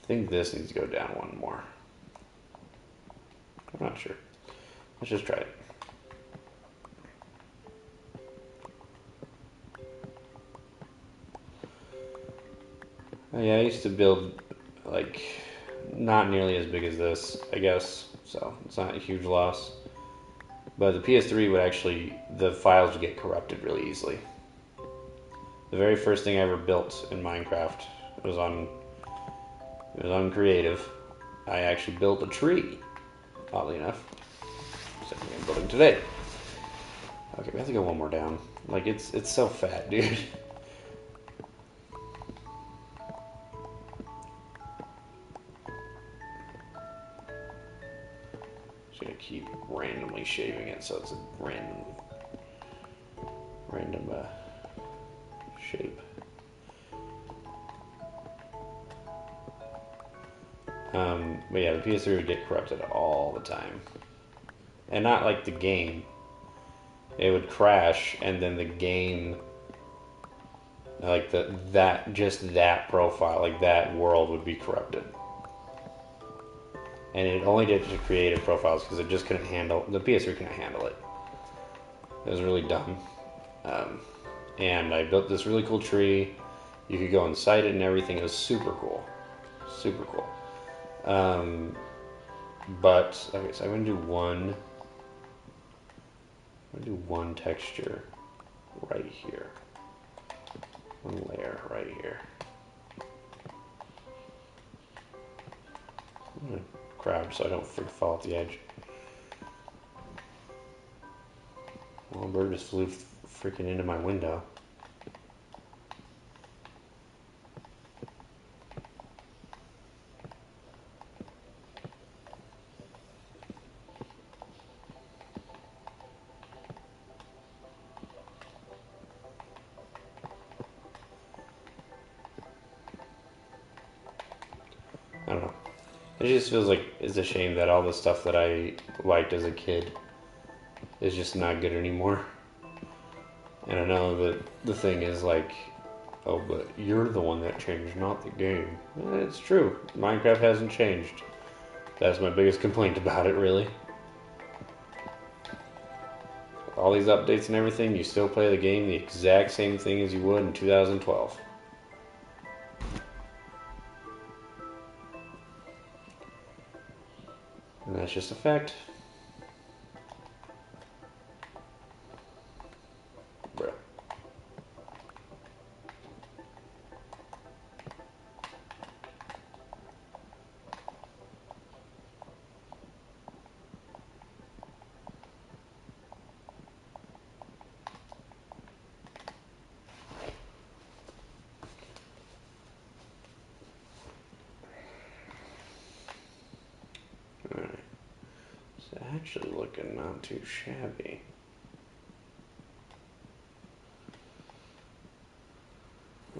I think this needs to go down one more. I'm not sure. Let's just try it. Yeah, I used to build, like, not nearly as big as this, I guess, so it's not a huge loss. But the PS3 would actually, the files would get corrupted really easily. The very first thing I ever built in Minecraft, it was on creative. I actually built a tree, oddly enough. Same thing I'm building today. Okay, we have to go one more down. Like, it's so fat, dude. Just gonna keep randomly shaving it so it's a random shape. But yeah, the PS3 would get corrupted all the time. And not like the game. It would crash and then the game, like that profile, like that world would be corrupted. And it only did it to creative profiles because it just couldn't handle, the PS3 couldn't handle it. It was really dumb. And I built this really cool tree. You could go inside it and everything. It was super cool. Super cool. But okay, so I'm gonna do one texture right here, one layer right here. I'm gonna crowd so I don't fall off the edge. Well, a bird just flew freaking into my window. I don't know. It just feels like it's a shame that all the stuff that I liked as a kid is just not good anymore. And I know that the thing is like, oh, but you're the one that changed, not the game. It's true. Minecraft hasn't changed. That's my biggest complaint about it, really. All these updates and everything, you still play the game the exact same thing as you would in 2012. And that's just a fact. Bro. Alright. It's actually looking not too shabby.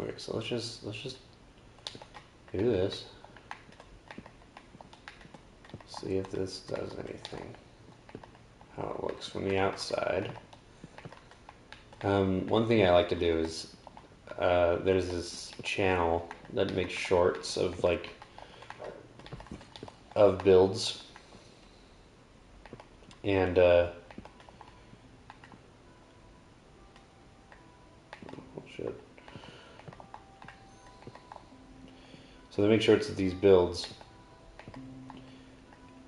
Okay, so let's just do this. See if this does anything. How it looks from the outside. One thing I like to do is there's this channel that makes shorts of builds, and oh shit. So they make shorts of these builds,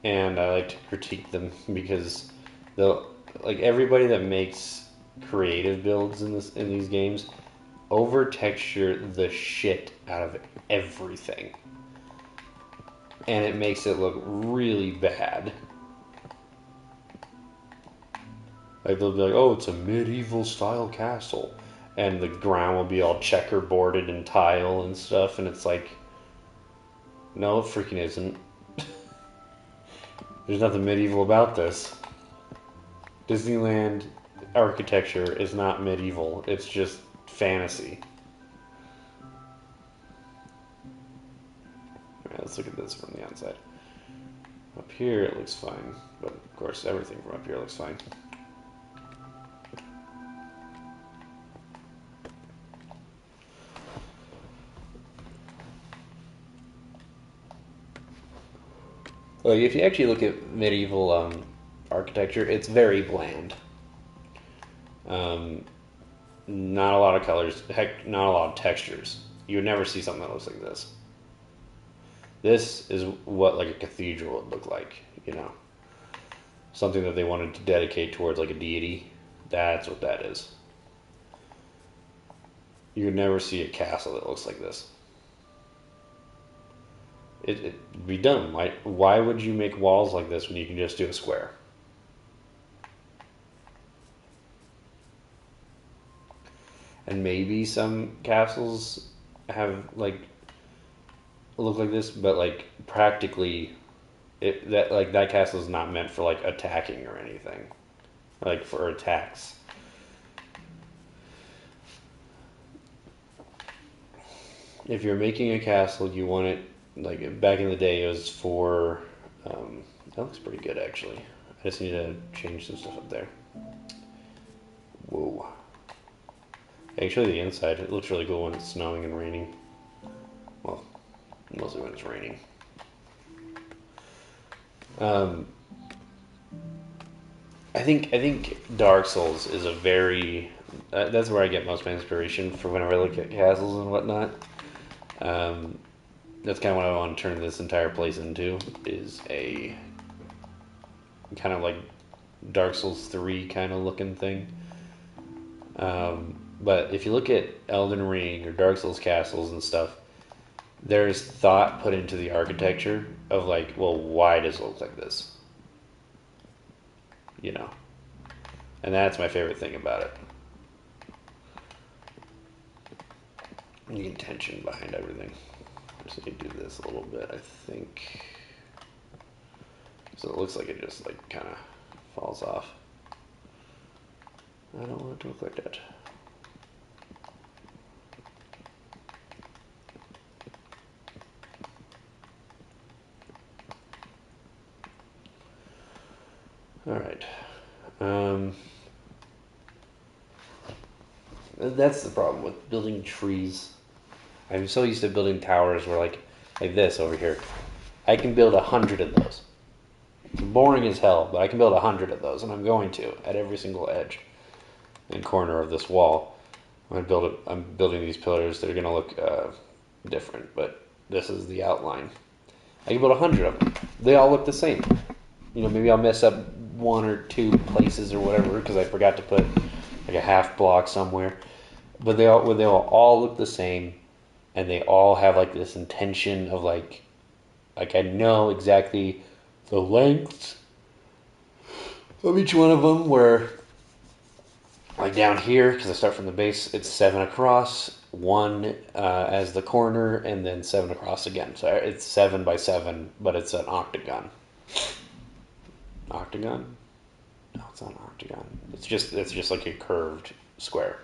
and I like to critique them because they'll everybody that makes creative builds in these games over texture the shit out of everything, and it makes it look really bad. Like they'll be like, oh, it's a medieval style castle, and the ground will be all checkerboarded and tile and stuff, and it's like, no, it freaking isn't. There's nothing medieval about this. Disneyland architecture is not medieval. It's just fantasy. Alright, let's look at this from the outside. Up here it looks fine, but of course everything from up here looks fine. Like if you actually look at medieval architecture, it's very bland. Not a lot of colors, heck, not a lot of textures. You would never see something that looks like this. This is what like a cathedral would look like, you know. Something that they wanted to dedicate towards like a deity. That's what that is. You would never see a castle that looks like this. It'd be dumb. Why would you make walls like this when you can just do a square? And maybe some castles have look like this, but practically, that castle is not meant for attacking or anything, for attacks. If you're making a castle, you want it back in the day. It was for. That looks pretty good actually. I just need to change some stuff up there. Whoa. Actually, the inside, it looks really cool when it's snowing and raining. Well, mostly when it's raining. I think Dark Souls is a very... that's where I get most of my inspiration for whenever I look at castles and whatnot. That's kind of what I want to turn this entire place into, is a kind of like Dark Souls 3 kind of looking thing. But if you look at Elden Ring or Dark Souls castles and stuff, there's thought put into the architecture of like, well, why does it look like this? You know? And that's my favorite thing about it. The intention behind everything. Just need to do this a little bit, I think. So it looks like it just like kind of falls off. I don't want it to look like that. All right. That's the problem with building trees. I'm so used to building towers where like this over here. I can build 100 of those. It's boring as hell, but I can build 100 of those, and I'm going to at every single edge and corner of this wall. I'm building these pillars that are going to look different, but this is the outline. I can build 100 of them. They all look the same. You know, maybe I'll mess up one or two places or whatever because I forgot to put like a half block somewhere. But they all look the same, and they all have like this intention of like I know exactly the lengths of each one of them. Where like down here, because I start from the base, it's 7 across, 1 as the corner, and then 7 across again. So it's 7 by 7, but it's an octagon. Octagon? No, it's not an octagon. It's just like a curved square.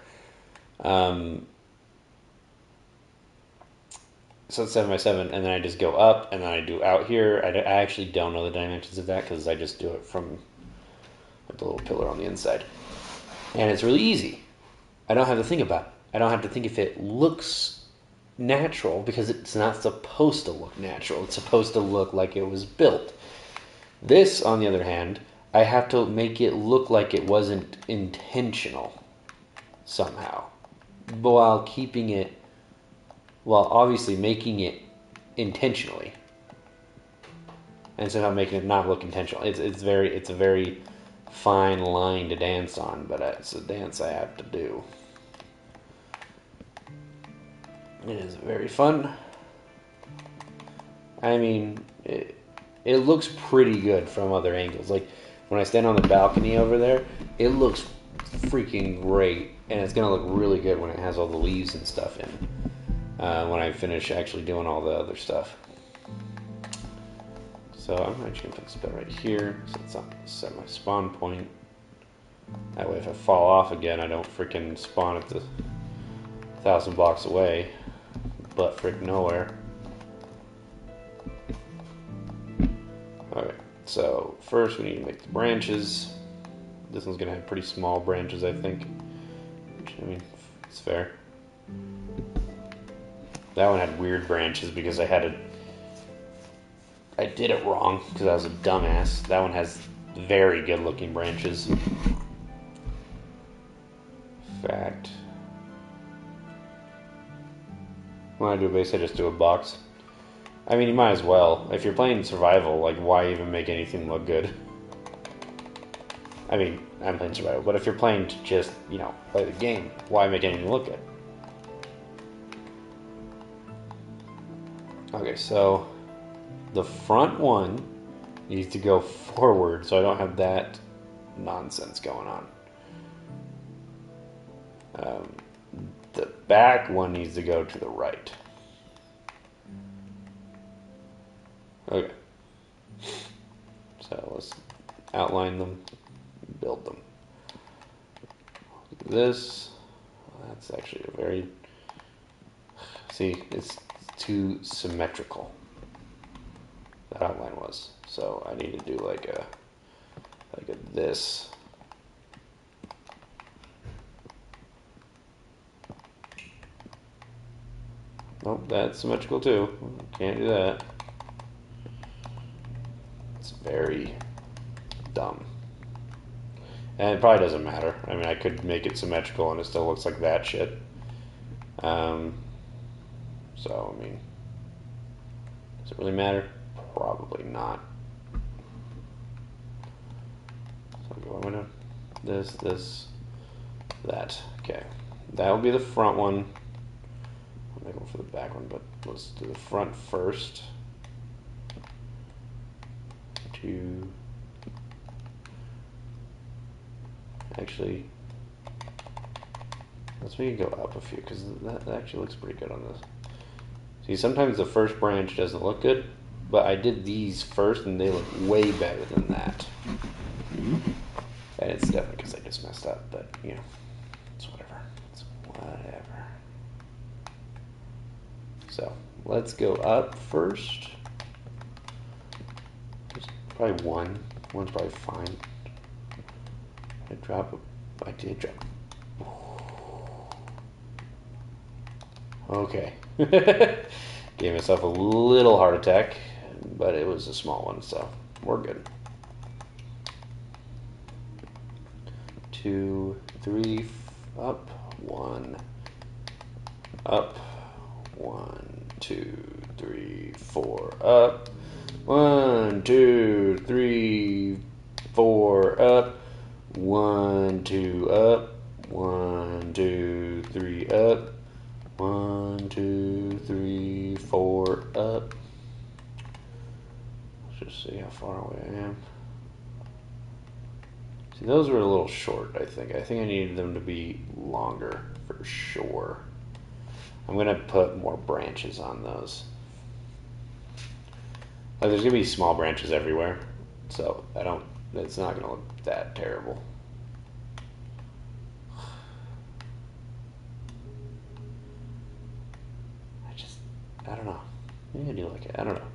So it's 7 by 7, and then I just go up, and then I do out here. I actually don't know the dimensions of that because I just do it from the little pillar on the inside. And it's really easy. I don't have to think about it. I don't have to think if it looks natural because it's not supposed to look natural. It's supposed to look like it was built. This, on the other hand, I have to make it look like it wasn't intentional somehow, while obviously making it intentionally, and somehow making it not look intentional. It's a very fine line to dance on, but it's a dance I have to do. It is very fun. I mean, it looks pretty good from other angles. Like when I stand on the balcony over there, it looks freaking great, and it's gonna look really good when it has all the leaves and stuff in. When I finish actually doing all the other stuff. So I'm actually gonna put this bit right here, so it's on set my spawn point. That way, if I fall off again, I don't freaking spawn at the 1,000 blocks away, but frick nowhere. Alright, so first we need to make the branches. This one's going to have pretty small branches, I think. Which, I mean, it's fair. That one had weird branches because I did it wrong because I was a dumbass. That one has very good looking branches. Fact. When I do a base, I just do a box. I mean, you might as well. If you're playing survival, like, why even make anything look good? I mean, I'm playing survival, but if you're playing to just, you know, play the game, why make anything look good? Okay, so the front one needs to go forward, so I don't have that nonsense going on. The back one needs to go to the right. Okay. So let's outline them, build them. This, that's actually a very, see, it's too symmetrical. That outline was. So I need to do like a this. Oh, that's symmetrical too. Can't do that. It's very dumb. And it probably doesn't matter. I mean, I could make it symmetrical and it still looks like that shit. So, I mean, does it really matter? Probably not. What am I doing? This, that. Okay. That'll be the front one. I'll make one for the back one, but let's do the front first. 2. Actually, let's make it go up a few, because that actually looks pretty good on this. See, sometimes the first branch doesn't look good, but I did these first, and they look way better than that. And it's definitely because I just messed up, but, you know, it's whatever. It's whatever. So, let's go up first. Just probably one. One's probably fine. I did drop. Okay. Gave myself a little heart attack, but it was a small one, so we're good. 2, 3, up, 1, up, 1, 2, 3, 4, up, 1, 2, 3, 4, up, 1, 2, up, 1, 2, 3, up, 1, 2, 3, 4, up. Let's just see how far away I am. See, those were a little short, I think. I think I needed them to be longer for sure. I'm going to put more branches on those. Like, there's going to be small branches everywhere, so it's not going to look that terrible. I don't know. Maybe I do like it. I don't know.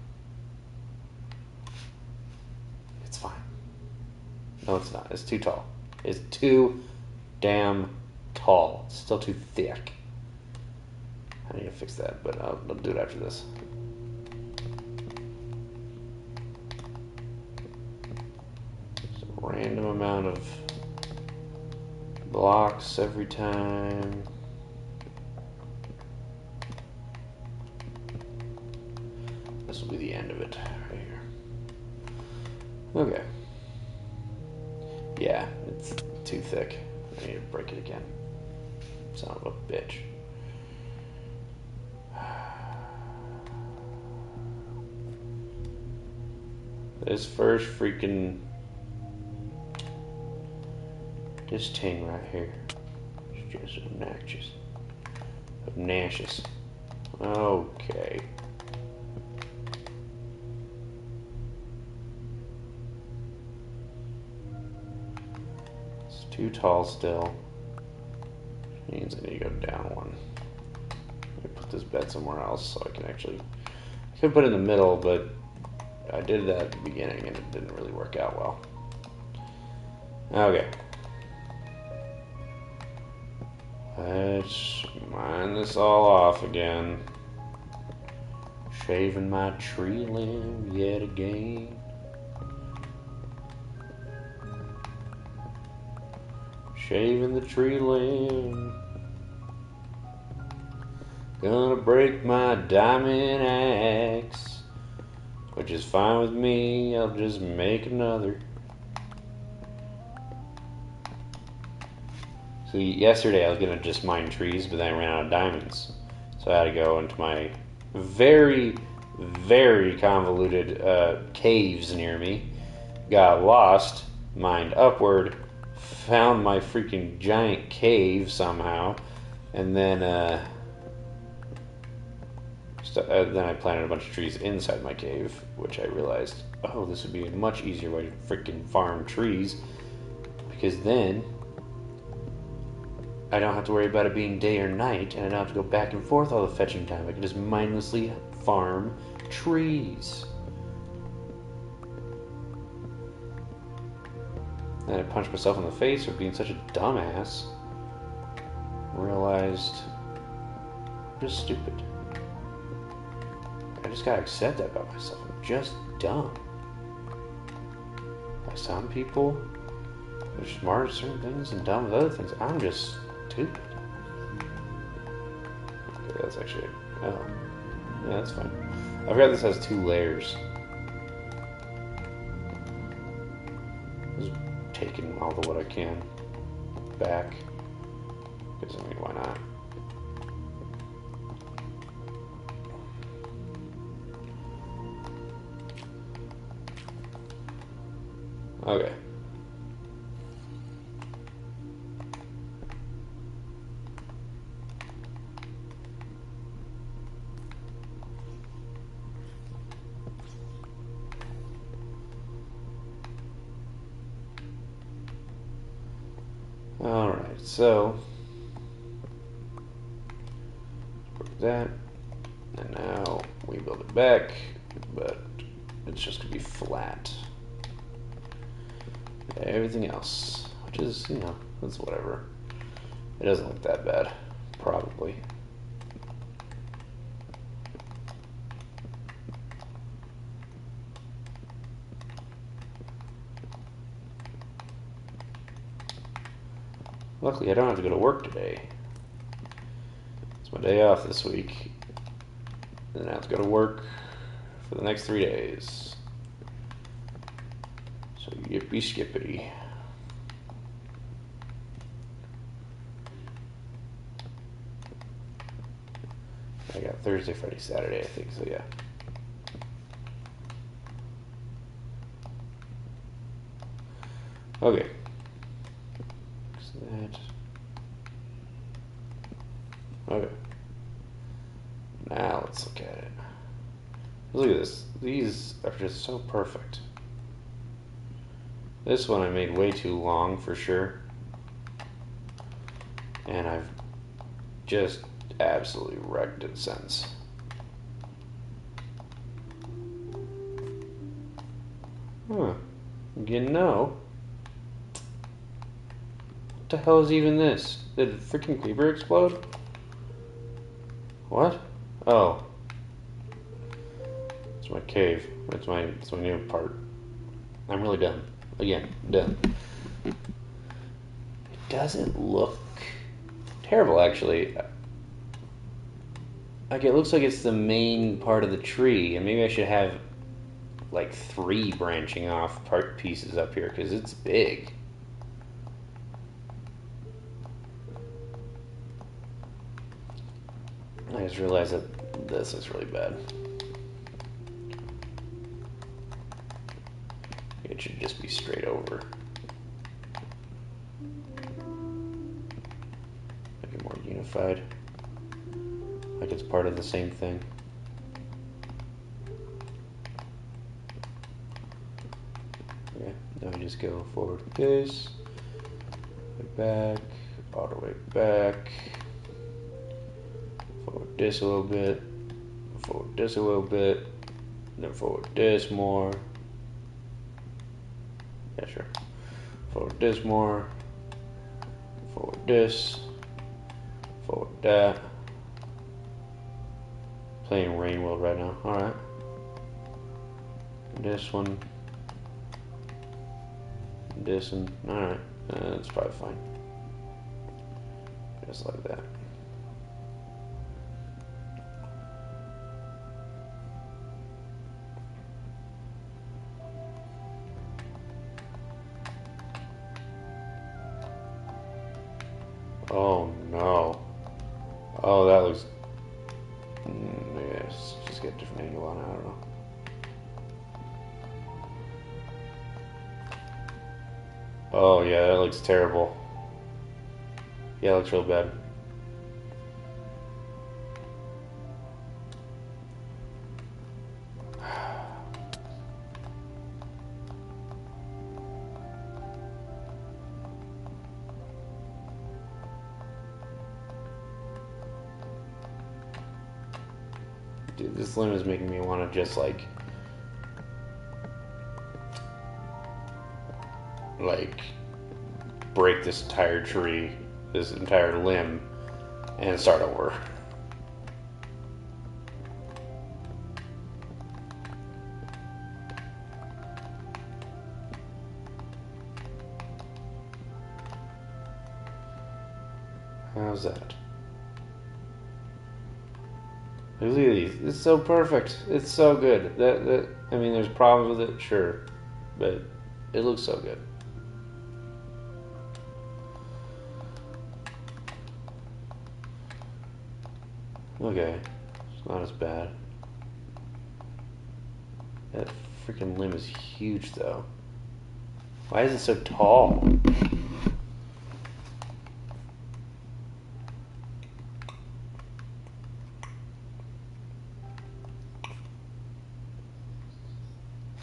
It's fine. No, it's not. It's too tall. It's too damn tall. It's still too thick. I need to fix that, but I'll do it after this. Just a random amount of blocks every time. This will be the end of it right here. Okay. Yeah, it's too thick. I need to break it again. Son of a bitch. This first freaking this thing right here is just obnoxious. Obnoxious. Okay. It's too tall still. Which means I need to go down one. Let me put this bed somewhere else so I can actually. I could put it in the middle, but I did that at the beginning and it didn't really work out well. Okay. Let's mine this all off again. Shaving my tree limb yet again. Shaving the tree limb. Gonna break my diamond axe, which is fine with me. I'll just make another. So yesterday I was gonna just mine trees, but then I ran out of diamonds, so I had to go into my very, very convoluted caves near me. Got lost, mined upward, found my freaking giant cave somehow, and then I planted a bunch of trees inside my cave, which I realized, oh, this would be a much easier way to freaking farm trees, because then I don't have to worry about it being day or night, and I don't have to go back and forth all the fetching time. I can just mindlessly farm trees. And I punched myself in the face for being such a dumbass. Realized I'm just stupid. I just gotta accept that about myself. I'm just dumb. By some people, they're smart at certain things and dumb at other things. I'm just stupid. Okay, that's actually. Oh. Yeah, that's fine. I forgot this has 2 layers. I was taking all the what I can back. Because, I mean, why not? Okay. Alright, so that, and now we build it back, but it's just gonna be flat. Everything else, which is, you know, that's whatever. It doesn't look that bad, probably. Luckily, I don't have to go to work today. It's my day off this week. And then I have to go to work for the next 3 days. So yippee skippity. I got Thursday, Friday, Saturday, I think, so yeah. Okay. So that. Okay. Now let's look at it. Look at this. These are just so perfect. This one I made way too long for sure. And I've just absolutely wrecked it since. Huh. You know. What the hell is even this? Did the freaking creeper explode? What? Oh. It's my cave. It's my new part. I'm really done. Again, done. It doesn't look terrible, actually. Like, it looks like it's the main part of the tree, and maybe I should have like 3 branching off part pieces up here, because it's big. I just realized that this is really bad. It should just be straight over. Make it more unified. Like it's part of the same thing. Okay, now we just go forward with this. Back, all the way back. Forward this a little bit. Forward this a little bit. Then forward this more. Yeah, sure. Forward this more. Forward this. Forward that. Playing Rain World right now. Alright. This one. This one. Alright. That's probably fine. Just like that. Oh no. Oh, that looks. Yeah, just get a different angle on it. I don't know. Oh yeah, that looks terrible. Yeah, it looks real bad. Dude, this limb is making me want to just like break this entire tree, this entire limb, and start over. How's that? Look at these. It's so perfect. It's so good. I mean, there's problems with it, sure, but it looks so good. Okay. It's not as bad. That freaking limb is huge, though. Why is it so tall?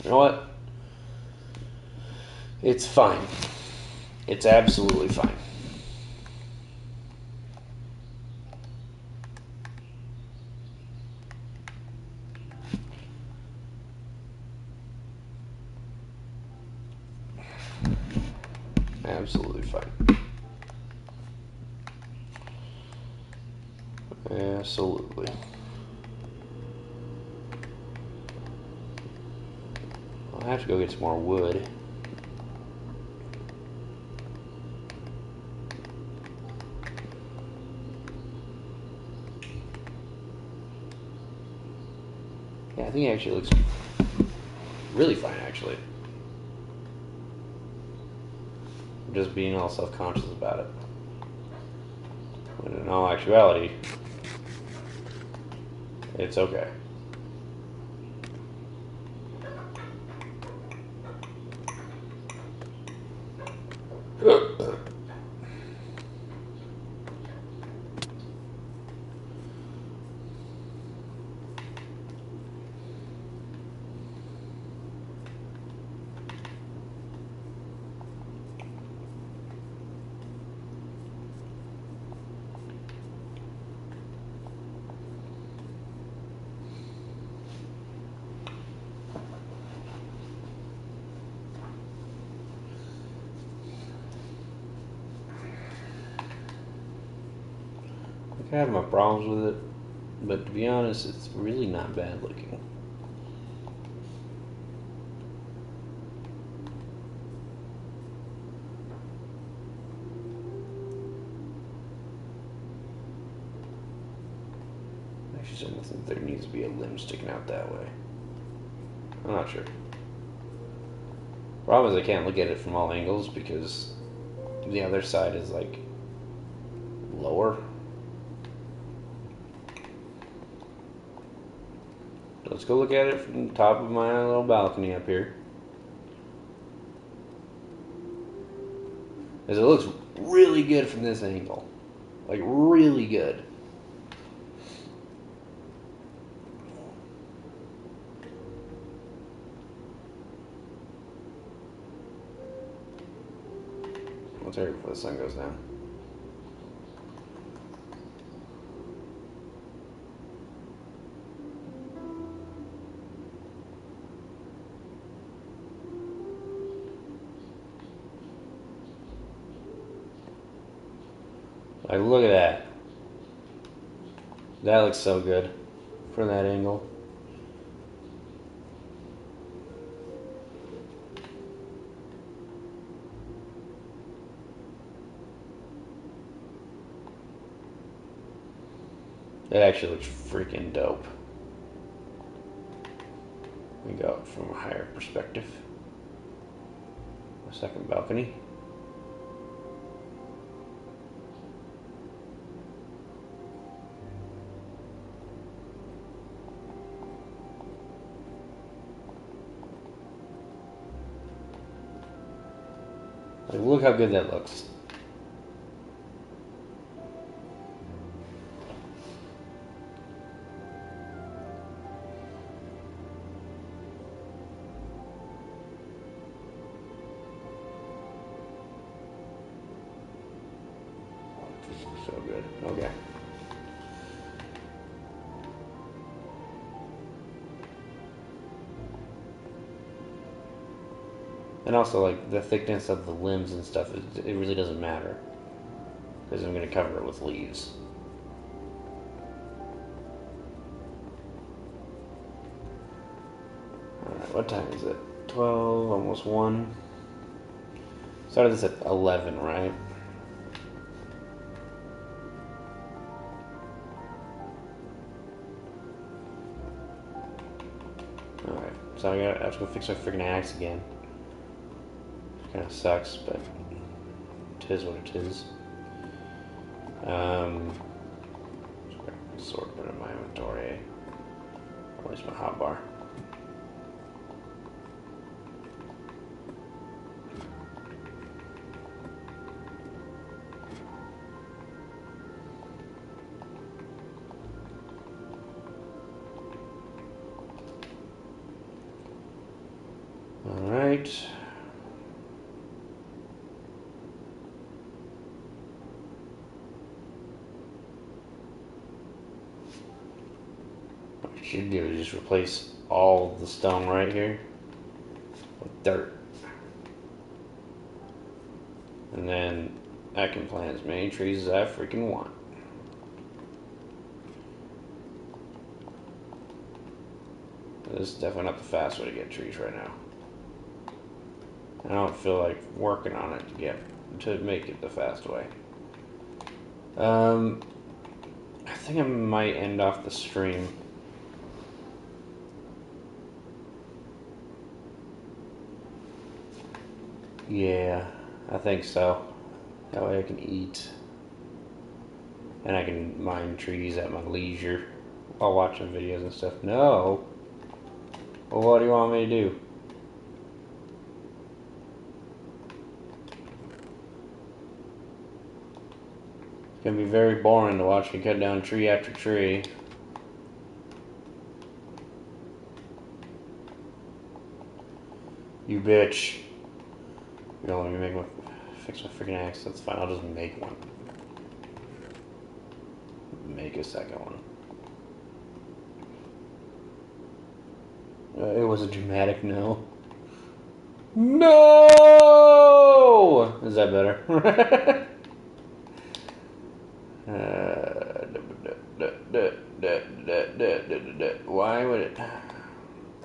You know what? It's fine. It's absolutely fine. Absolutely fine. Absolutely. I'll have to go get some more wood. Yeah, I think it actually looks really fine, actually. I'm just being all self-conscious about it. When in all actuality, it's okay. I have my problems with it, but to be honest, it's really not bad looking. Actually, I don't think there needs to be a limb sticking out that way. I'm not sure. Problem is I can't look at it from all angles because the other side is like lower. Let's go look at it from the top of my little balcony up here. Because it looks really good from this angle. Like, really good. Let's hurry before the sun goes down. Like, look at that. That looks so good from that angle. That actually looks freaking dope. We go up from a higher perspective. A second balcony. Like, look how good that looks. So good. Okay. And also, like, the thickness of the limbs and stuff, it really doesn't matter. Because I'm going to cover it with leaves. Alright, what time is it? 12, almost 1. Started this at 11, right? Alright, so I have to go fix my freaking axe again. Kind of sucks, but it is what it is. Sword, put it inventory. Where's my hotbar? Alright. What we should do is just replace all the stone right here with dirt. And then I can plant as many trees as I freaking want. This is definitely not the fast way to get trees right now. I don't feel like working on it to make it the fast way. I think I might end off the stream. Yeah, I think so. That way I can eat. And I can mine trees at my leisure while watching videos and stuff. No! Well, what do you want me to do? It's gonna be very boring to watch me cut down tree after tree. You bitch. You don't let me fix my freaking axe. That's fine. I'll just make one. Make a second one. It was a dramatic no. No! Is that better? Why would it?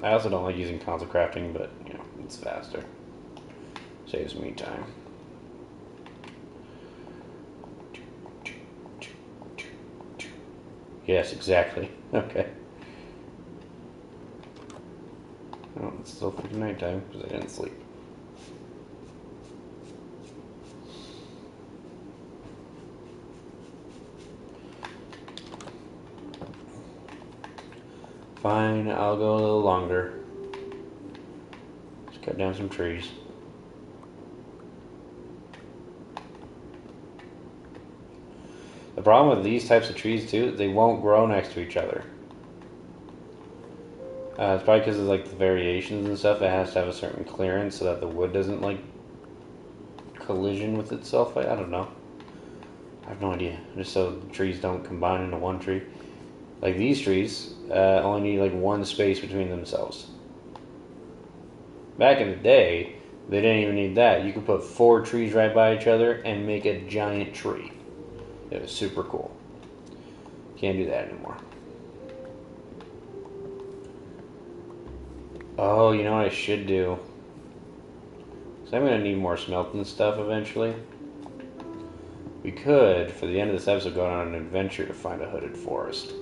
I also don't like using console crafting, but you know, it's faster. Saves me time. Yes, exactly. Okay. Oh, it's still freaking nighttime because I didn't sleep. Fine, I'll go a little longer. Just cut down some trees. The problem with these types of trees too, they won't grow next to each other. It's probably because of like the variations and stuff. It has to have a certain clearance so that the wood doesn't like collision with itself. I don't know. I have no idea. Just so the trees don't combine into one tree. Like these trees only need like one space between themselves. Back in the day, they didn't even need that. You could put 4 trees right by each other and make a giant tree. It was super cool. Can't do that anymore. Oh, you know what I should do? So I'm going to need more smelting stuff eventually. We could, for the end of this episode, go on an adventure to find a hooded forest.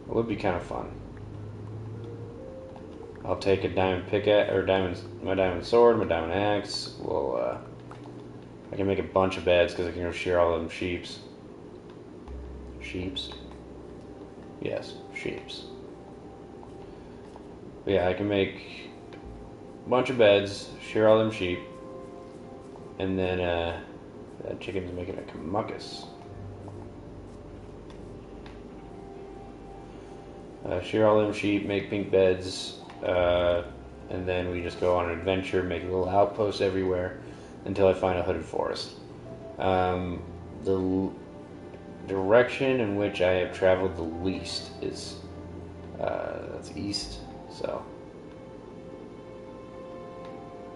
It would be kind of fun. I'll take a diamond pickaxe, or my diamond sword, my diamond axe. I can make a bunch of beds because I can go shear all of them sheeps. Sheeps? Yes, sheeps. But yeah, I can make a bunch of beds, shear all them sheep, and then that chicken's making a kamuckus. Shear all them sheep, make pink beds, and then we just go on an adventure, make little outposts everywhere until I find a hooded forest. The direction in which I have traveled the least is that's east, so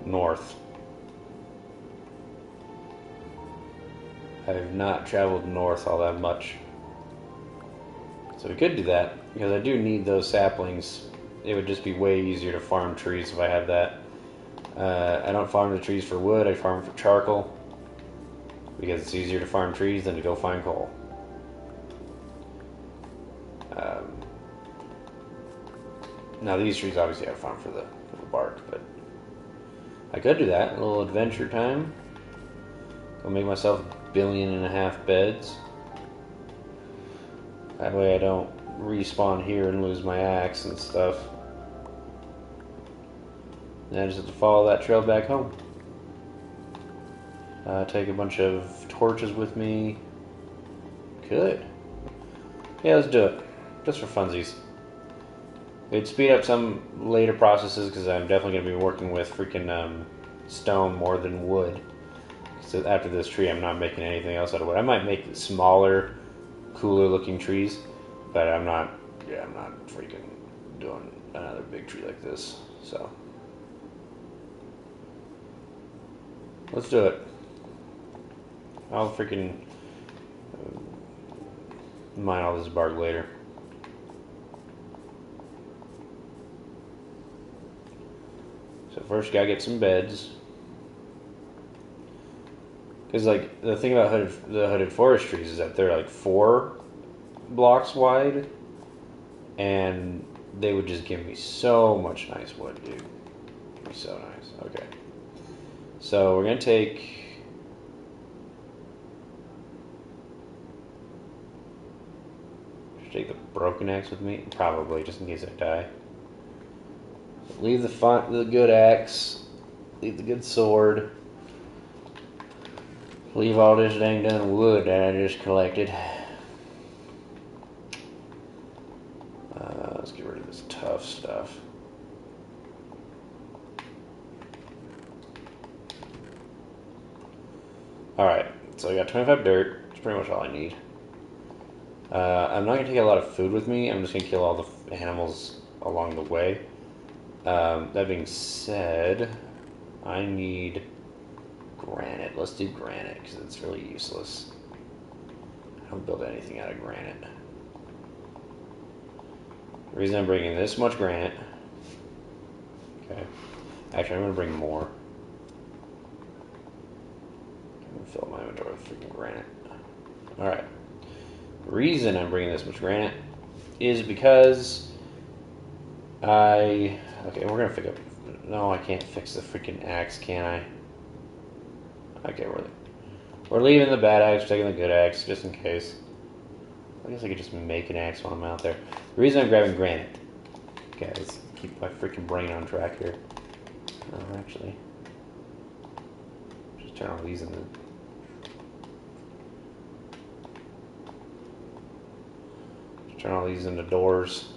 north. I have not traveled north all that much. So we could do that, because I do need those saplings. It would just be way easier to farm trees if I had that. I don't farm the trees for wood, I farm for charcoal. Because it's easier to farm trees than to go find coal. Now these trees obviously I farm for the bark, but I could do that. A little adventure time. Go make myself 1.5 billion beds. That way I don't respawn here and lose my axe and stuff. And I just have to follow that trail back home. Take a bunch of torches with me. Good. Yeah, let's do it. Just for funsies. It'd speed up some later processes because I'm definitely going to be working with freaking stone more than wood. So after this tree, I'm not making anything else out of wood. I might make smaller, cooler looking trees, but I'm not freaking doing another big tree like this. So let's do it. I'll freaking mine all this bark later. So first, gotta get some beds. Because like the thing about the hooded forest trees is that they're like 4 blocks wide, and they would just give me so much nice wood, dude. It'd be so nice. Okay. So we're gonna take. Take the broken axe with me, probably, just in case I die. Leave the good axe. Leave the good sword. Leave all this dang done wood that I just collected. Let's get rid of this tough stuff. Alright, so I got 25 dirt. That's pretty much all I need. I'm not going to take a lot of food with me. I'm just going to kill all the animals along the way. That being said, I need granite. Let's do granite because it's really useless. I don't build anything out of granite. The reason I'm bringing this much granite... Okay. Actually, I'm going to bring more. I'm going to fill my inventory with freaking granite. Alright. The reason I'm bringing this much granite is because okay, we're gonna fix up. No, I can't fix the freaking axe, can I? Okay, we're leaving the bad axe, taking the good axe, just in case. I guess I could just make an axe while I'm out there. The reason I'm grabbing granite. Okay, let's keep my freaking brain on track here. Oh, actually, just turn all these in the. Turn all these into doors.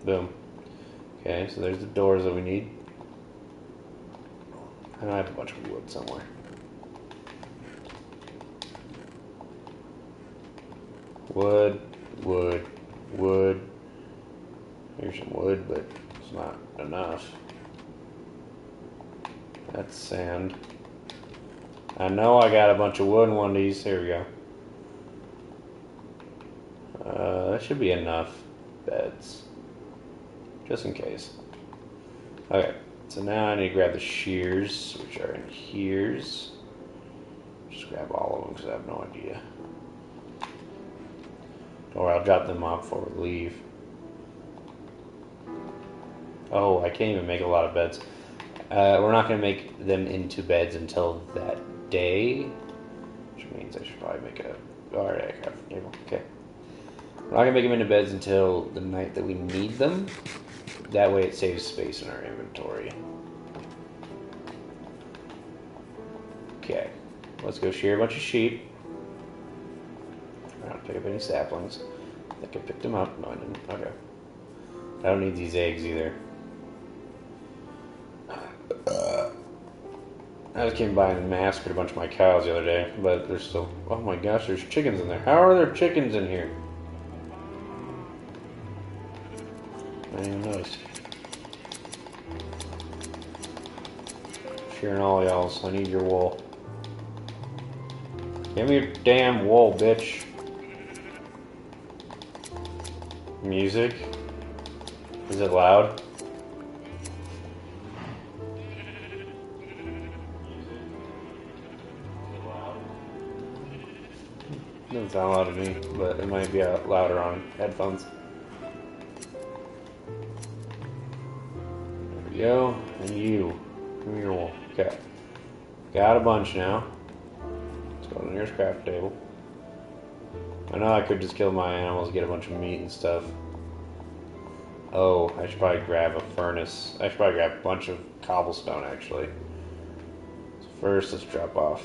Boom. Okay, so there's the doors that we need. And I have a bunch of wood somewhere. Wood, wood, wood. Here's some wood, but it's not enough. That's sand. I know I got a bunch of wood in one of these. Here we go. That should be enough beds. Just in case. Okay, so now I need to grab the shears, which are in here's. Just grab all of them because I have no idea. Or I'll drop them off before we leave. Oh, I can't even make a lot of beds. We're not going to make them into beds until that day. Which means I should probably make a guard aircraft table. Okay. We're not going to make them into beds until the night that we need them. That way it saves space in our inventory. Okay. Let's go shear a bunch of sheep. I don't pick up any saplings. I think I picked them up. No, I didn't. Okay. I don't need these eggs either. I just came by and massacred a bunch of my cows the other day, but there's still... Oh my gosh, there's chickens in there. How are there chickens in here? I didn't even notice. Shearing all y'all's. I need your wool. Give me your damn wool, bitch. Music? Is it loud? Doesn't sound loud to me, but it might be louder on headphones. There we go. And you. Come here, wool. Okay. Got a bunch now. Let's go to the nearest craft table. I know I could just kill my animals, get a bunch of meat and stuff. Oh, I should probably grab a furnace. I should probably grab a bunch of cobblestone, actually. So first, let's drop off.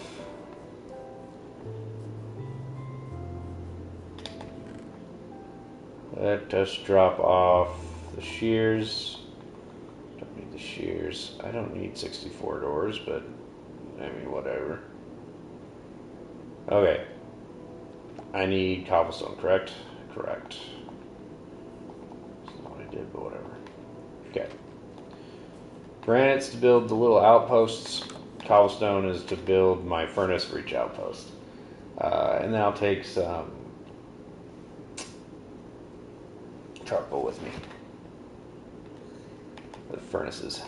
Let us drop off the shears. Don't need the shears. I don't need 64 doors, but I mean, whatever. Okay. I need cobblestone, correct? Correct. That's not what I did, but whatever. Okay. Granite's to build the little outposts. Cobblestone is to build my furnace for each outpost. And then I'll take some charcoal with me. For the furnaces.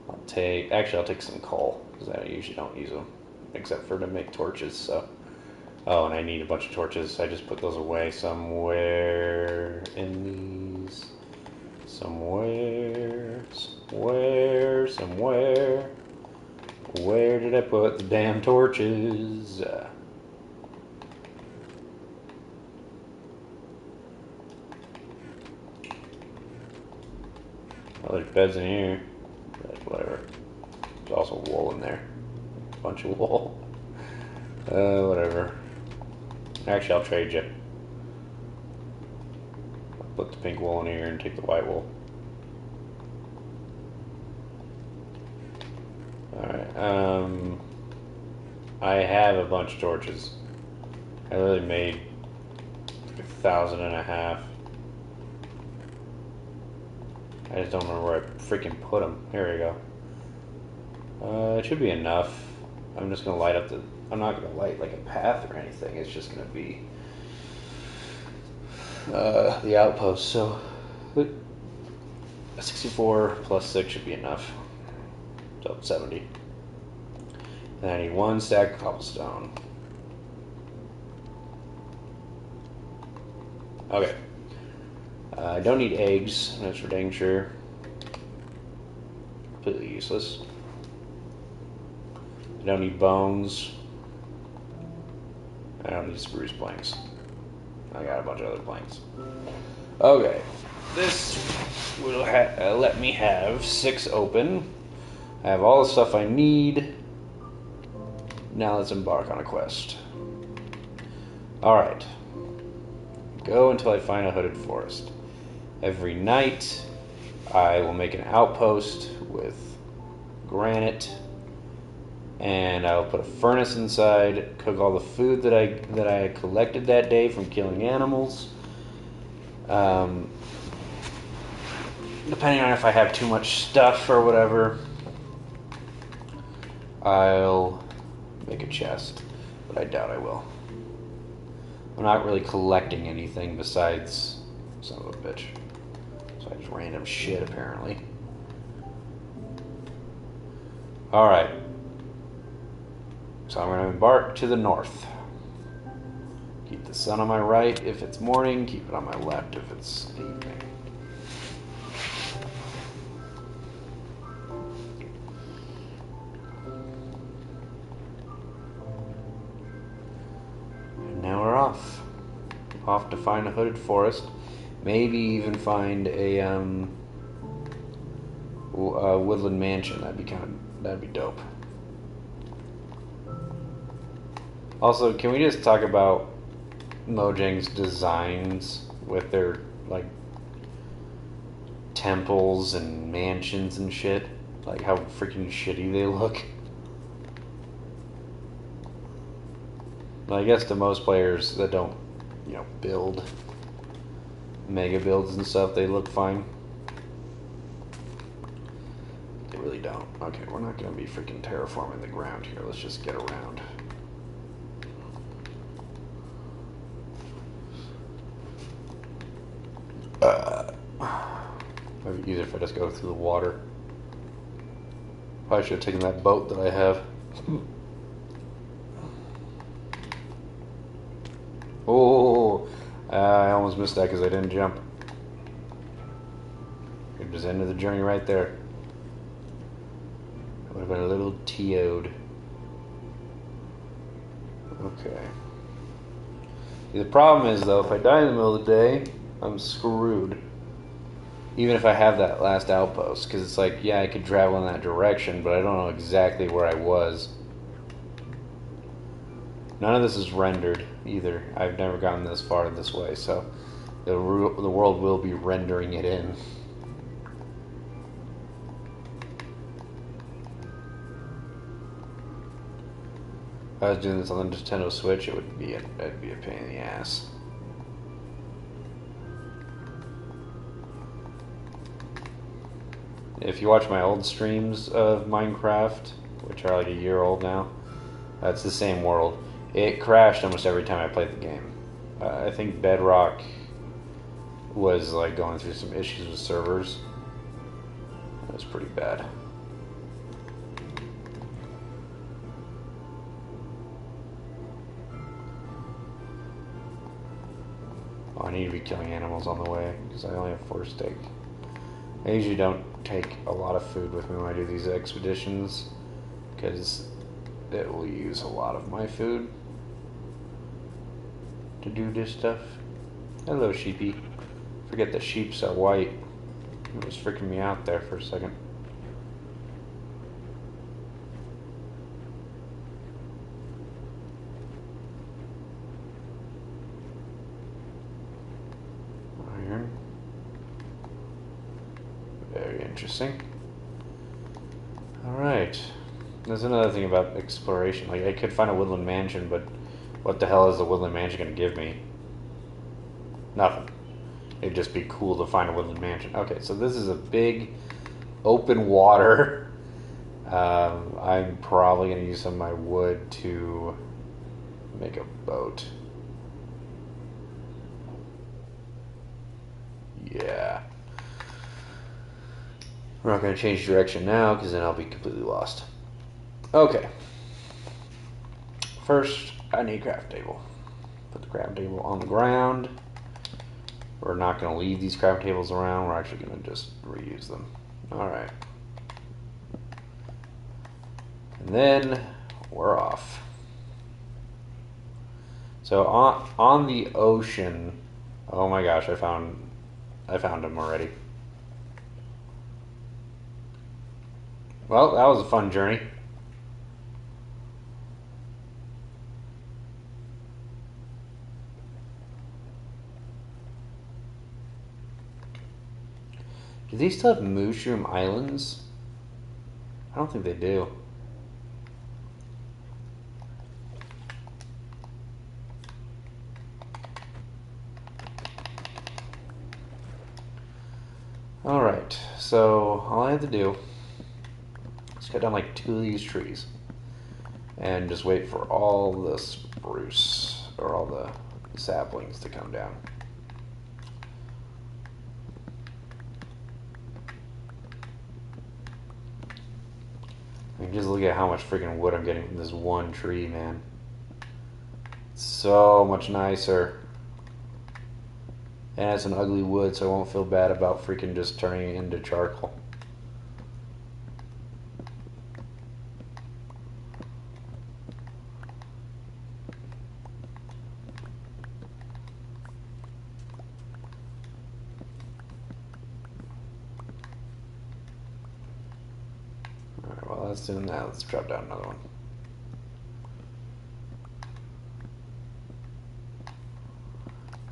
I'll take some coal, because I usually don't use them. Except for to make torches, so. Oh, and I need a bunch of torches. I just put those away somewhere in these. Somewhere. Where did I put the damn torches? Oh, there's beds in here. But whatever. There's also wool in there. A bunch of wool. Whatever. Actually, I'll trade you. I'll put the pink wool in here and take the white wool. Alright, I have a bunch of torches. I really made like 1,500. I just don't remember where I freaking put them. Here we go. It should be enough. I'm just gonna light up the... I'm not gonna light like a path or anything. It's just gonna be the outpost. So 64 plus 6 should be enough. So 70. And I need 1 stack of cobblestone. Okay. I don't need eggs. That's for dang sure. Completely useless. I don't need bones. I don't need spruce planks. I got a bunch of other planks. Okay. This will let me have 6 open. I have all the stuff I need. Now let's embark on a quest. Alright. Go until I find a hooded forest. Every night I will make an outpost with granite, and I'll put a furnace inside, cook all the food that I collected that day from killing animals. Depending on if I have too much stuff or whatever, I'll make a chest, but I doubt I will. I'm not really collecting anything besides son of a bitch. So I just random shit apparently. Alright. So I'm going to embark to the north. Keep the sun on my right if it's morning, keep it on my left if it's evening. And now we're off. Off to find a hooded forest. Maybe even find a woodland mansion. That'd be dope. Also, can we just talk about Mojang's designs with their like temples and mansions and shit? Like how freaking shitty they look. Well, I guess to most players that don't, build mega builds and stuff, they look fine. They really don't. Okay, we're not going to be freaking terraforming the ground here. Let's just get around. Might be easier if I just go through the water. Probably should have taken that boat that I have. Oh, I almost missed that because I didn't jump. Good There's the end of the journey right there. I would have been a little TO'd. Okay. The problem is, though, if I die in the middle of the day, I'm screwed. Even if I have that last outpost. Because it's like, yeah, I could travel in that direction, but I don't know exactly where I was. None of this is rendered, either. I've never gotten this far this way, so the world will be rendering it in. If I was doing this on the Nintendo Switch, it'd be a pain in the ass. If you watch my old streams of Minecraft, which are like a year old now, that's the same world. It crashed almost every time I played the game. I think Bedrock was like going through some issues with servers. It was pretty bad. Oh, I need to be killing animals on the way because I only have 4 steak. I usually don't take a lot of food with me when I do these expeditions because it will use a lot of my food to do this stuff. Hello, sheepy. Forget that sheeps are white. It was freaking me out there for a second. Iron. Very interesting. Alright. There's another thing about exploration. Like, I could find a woodland mansion, but what the hell is the woodland mansion going to give me? Nothing. It'd just be cool to find a woodland mansion. Okay, so this is a big open water. I'm probably going to use some of my wood to make a boat. Yeah. We're not going to change direction now because then I'll be completely lost. Okay. First, I need a craft table. Put the craft table on the ground. We're not going to leave these craft tables around. We're actually going to just reuse them. Alright. And then we're off. So on the ocean, oh my gosh, I found him already. Well, that was a fun journey. Do they still have Mushroom Islands? I don't think they do. Alright, so all I have to do is cut down like 2 of these trees and just wait for all the spruce or all the saplings to come down. I mean, just look at how much freaking wood I'm getting from this one tree, man. It's so much nicer. And it's an ugly wood, so I won't feel bad about freaking just turning it into charcoal. Alright, well that's doing that. Let's drop down another one.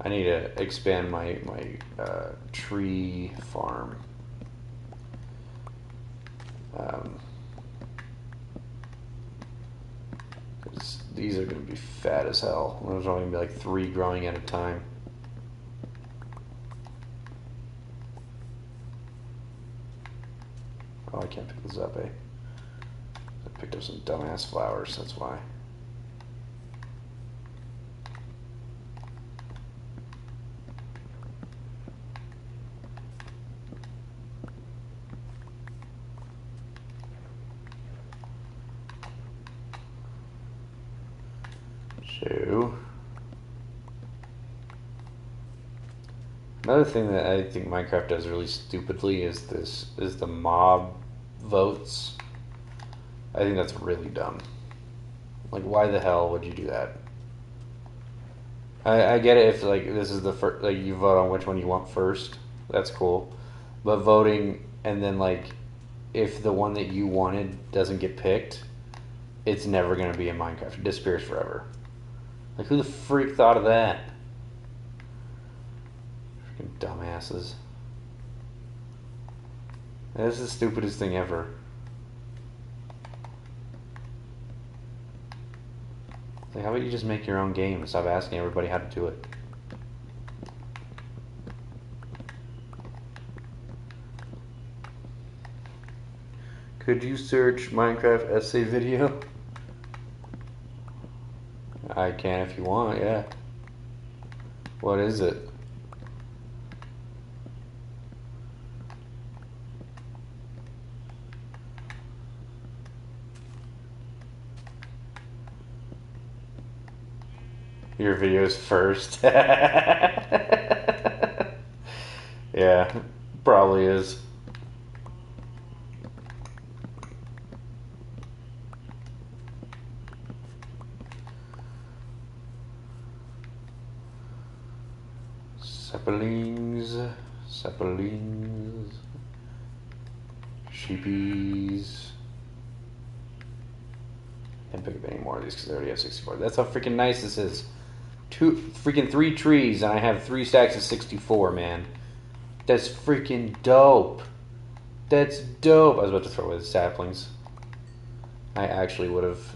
I need to expand my tree farm. These are going to be fat as hell. There's only going to be like 3 growing at a time. Oh, I can't pick this up, eh? I picked up some dumbass flowers, that's why. So, Another thing that I think Minecraft does really stupidly is the mob votes. I think that's really dumb. Like, why the hell would you do that? I get it if like this is the first, like you vote on which one you want first. That's cool, but voting and then like if the one that you wanted doesn't get picked, it's never gonna be in Minecraft. It disappears forever. Like, who the freak thought of that? Freaking dumbasses. This is the stupidest thing ever. Like, how about you just make your own game and stop asking everybody how to do it? Could you search Minecraft essay video? I can if you want, yeah. What is it? Your videos first. Yeah, probably is. Zeppelins, sheepies. Can't pick up any more of these because I already have 64. That's how freaking nice this is. Three trees, and I have 3 stacks of 64, man. That's freaking dope. That's dope. I was about to throw away the saplings. I actually would have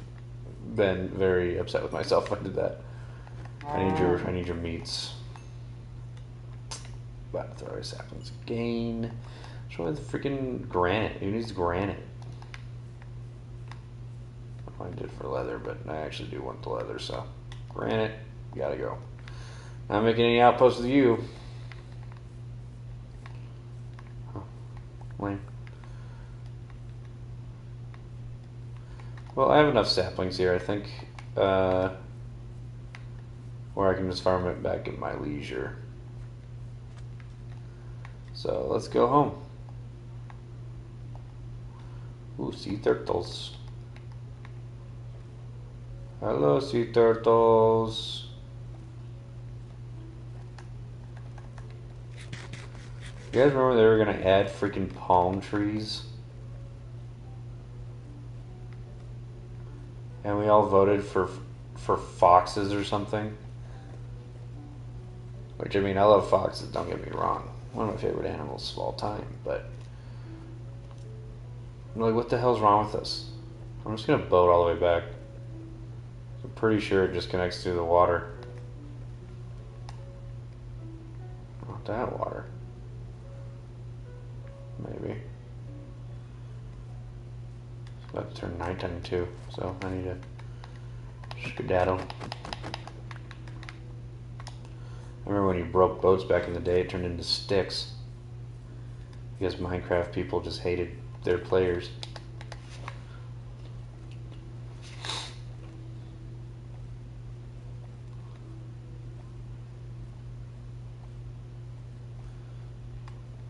been very upset with myself if I did that. I need your meats. About to throw away saplings again. Show me the freaking granite. Who needs granite? I did for leather, but I actually do want the leather, so granite, gotta go. Not making any outposts with you. Oh, lame. Well, I have enough saplings here, I think, where I can just farm it back at my leisure. So let's go home. Ooh, sea turtles. Hello, sea turtles. You guys remember they were gonna add freaking palm trees? And we all voted for foxes or something? Which, I mean, I love foxes, don't get me wrong. One of my favorite animals of all time, but I'm like, what the hell's wrong with us? I'm just gonna boat all the way back. I'm pretty sure it just connects to the water. Not that water. Maybe. It's about to turn nighttime too, so I need to skedaddle. I remember when you broke boats back in the day, it turned into sticks. Because Minecraft people just hated their players.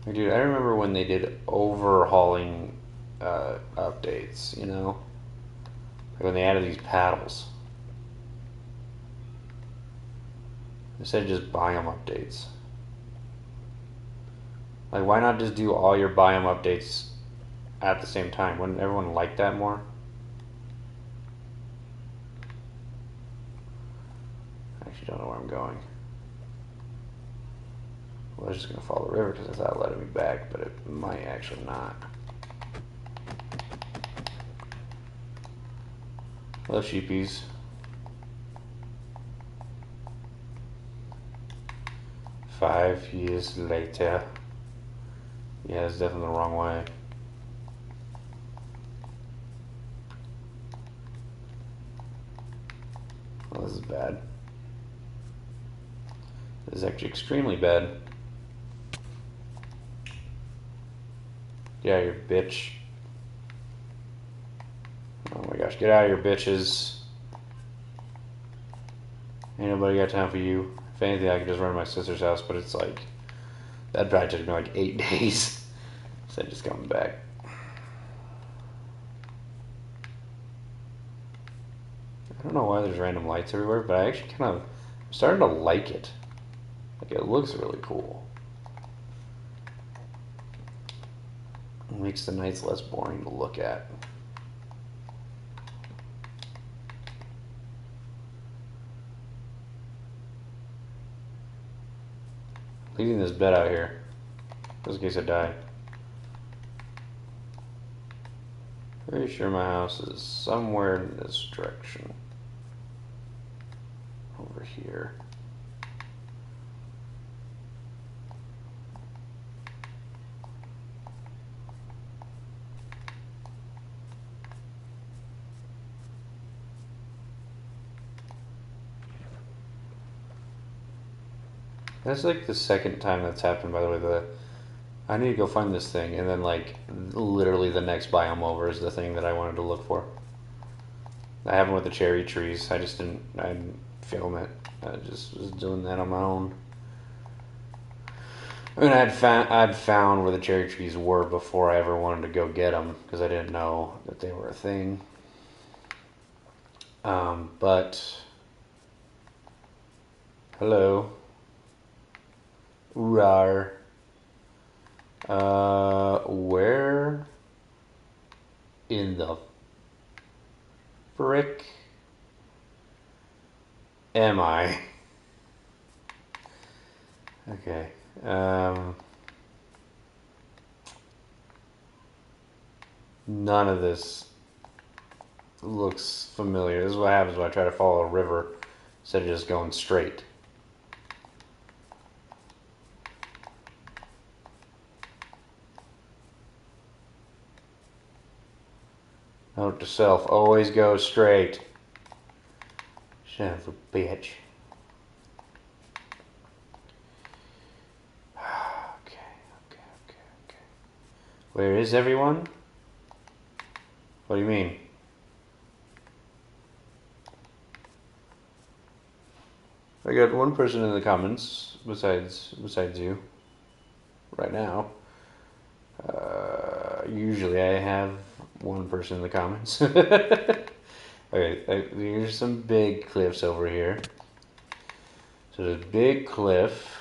Dude, I remember when they did overhauling updates, you know? Like when they added these paddles. Instead of just biome updates. Like, why not just do all your biome updates at the same time? Wouldn't everyone like that more? I actually don't know where I'm going. Well, I was just going to follow the river because I thought it led me back, but it might actually not. Hello, sheepies. Five years later. Yeah, it's definitely the wrong way. Well, this is bad. This is actually extremely bad. Get out of here, bitch. Oh my gosh, get out of here, bitches. Ain't nobody got time for you. If anything, I could just run to my sister's house, but it's like That probably took me like 8 days. So just coming back. I don't know why there's random lights everywhere, but I actually I'm starting to like it. Like, it looks really cool. It makes the nights less boring to look at. Leaving this bed out here, just in case I die. Pretty sure my house is somewhere in this direction. Over here. That's like the second time that's happened, by the way. I need to go find this thing, and then like literally the next biome over is the thing that I wanted to look for. That happened with the cherry trees. I didn't film it. I just was doing that on my own. I mean, I'd found where the cherry trees were before I ever wanted to go get them because I didn't know that they were a thing. But hello. Rar. Where in the frick am I? Okay. None of this looks familiar. This is what happens when I try to follow a river instead of just going straight. Note to self, always go straight. Son of a bitch. Okay. Where is everyone? What do you mean? I got one person in the comments besides you right now. Usually I have one person in the comments. Okay, here's some big cliffs over here. So there's a big cliff.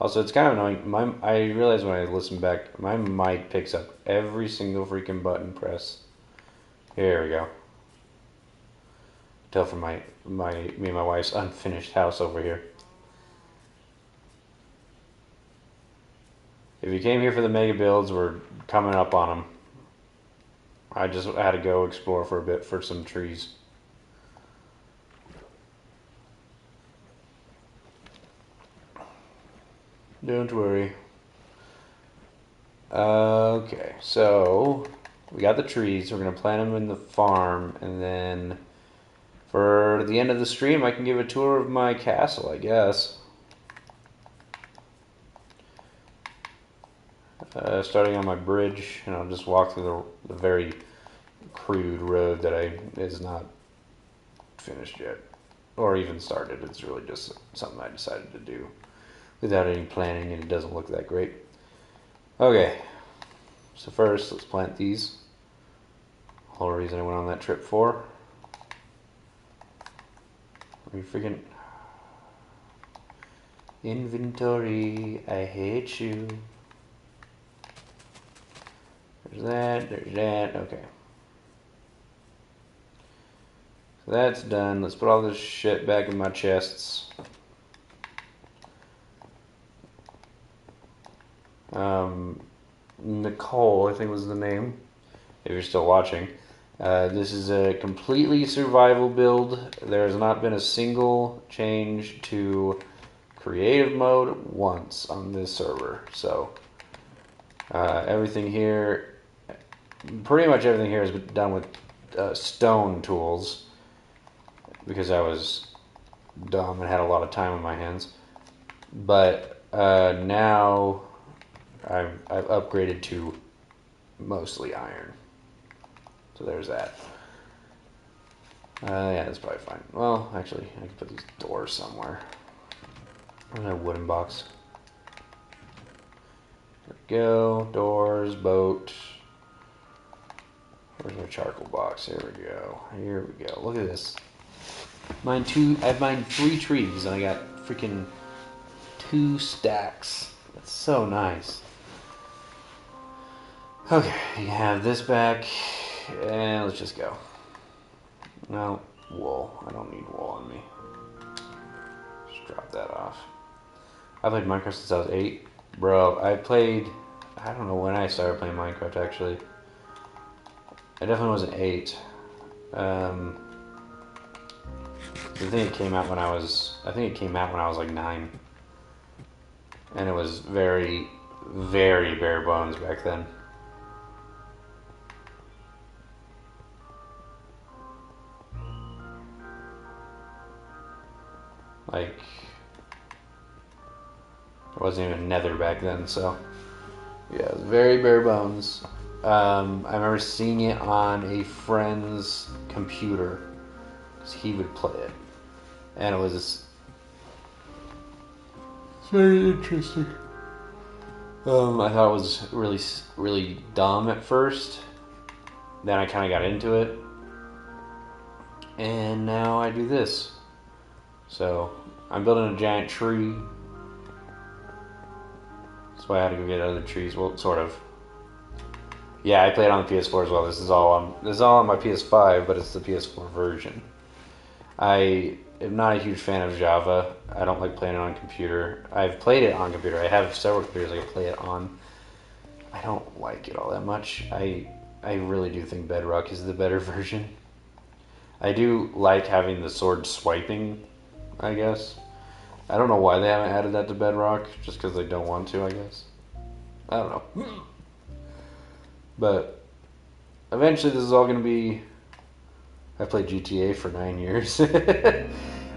Also, it's kind of annoying. I realize when I listen back, my mic picks up every single freaking button press. Here we go. Tell from me and my wife's unfinished house over here. If you came here for the mega builds, we're coming up on them. I just had to go explore for a bit for some trees. Don't worry. Okay, so we got the trees. We're going to plant them in the farm, and then for the end of the stream, I can give a tour of my castle, I guess. Starting on my bridge, and I'll just walk through the very crude road that is not finished yet, or even started. It's really just something I decided to do without any planning, and it doesn't look that great. Okay, so first let's plant these. Whole reason I went on that trip for. Are you freaking inventory? I hate you. There's that, okay. So that's done. Let's put all this shit back in my chests. Nicole, I think was the name, if you're still watching. This is a completely survival build. There has not been a single change to creative mode once on this server. So, everything here, pretty much everything here has been done with stone tools because I was dumb and had a lot of time on my hands. But now I've upgraded to mostly iron. So there's that. Yeah, that's probably fine. Well, actually, I can put these doors somewhere. Where's that wooden box? go. Doors, boat. Where's my charcoal box? Here we go. Here we go. Look at this. I have mined 3 trees, and I got freaking 2 stacks. That's so nice. Okay, you have this back, and let's just go. No, wool. I don't need wool on me. Just drop that off. I played Minecraft since I was 8. Bro, I don't know when I started playing Minecraft, actually. I definitely wasn't 8. I think it came out when I was like 9. And it was very, very bare bones back then. Like, there wasn't even nether back then, so yeah, it was very bare bones. I remember seeing it on a friend's computer because he would play it, and it was very interesting. I thought it was really, really dumb at first. Then I kind of got into it, and now I do this. So I'm building a giant tree. That's why I had to go get other trees. Well, sort of. Yeah, I played on the PS4 as well. This is all on my PS5, but it's the PS4 version. I am not a huge fan of Java. I don't like playing it on computer. I've played it on computer. I have several computers I can play it on. I don't like it all that much. I really do think Bedrock is the better version. I do like having the sword swiping, I guess. I don't know why they haven't added that to Bedrock, just because they don't want to, I guess. I don't know. But eventually this is all going to be... I played GTA for 9 years. Yeah,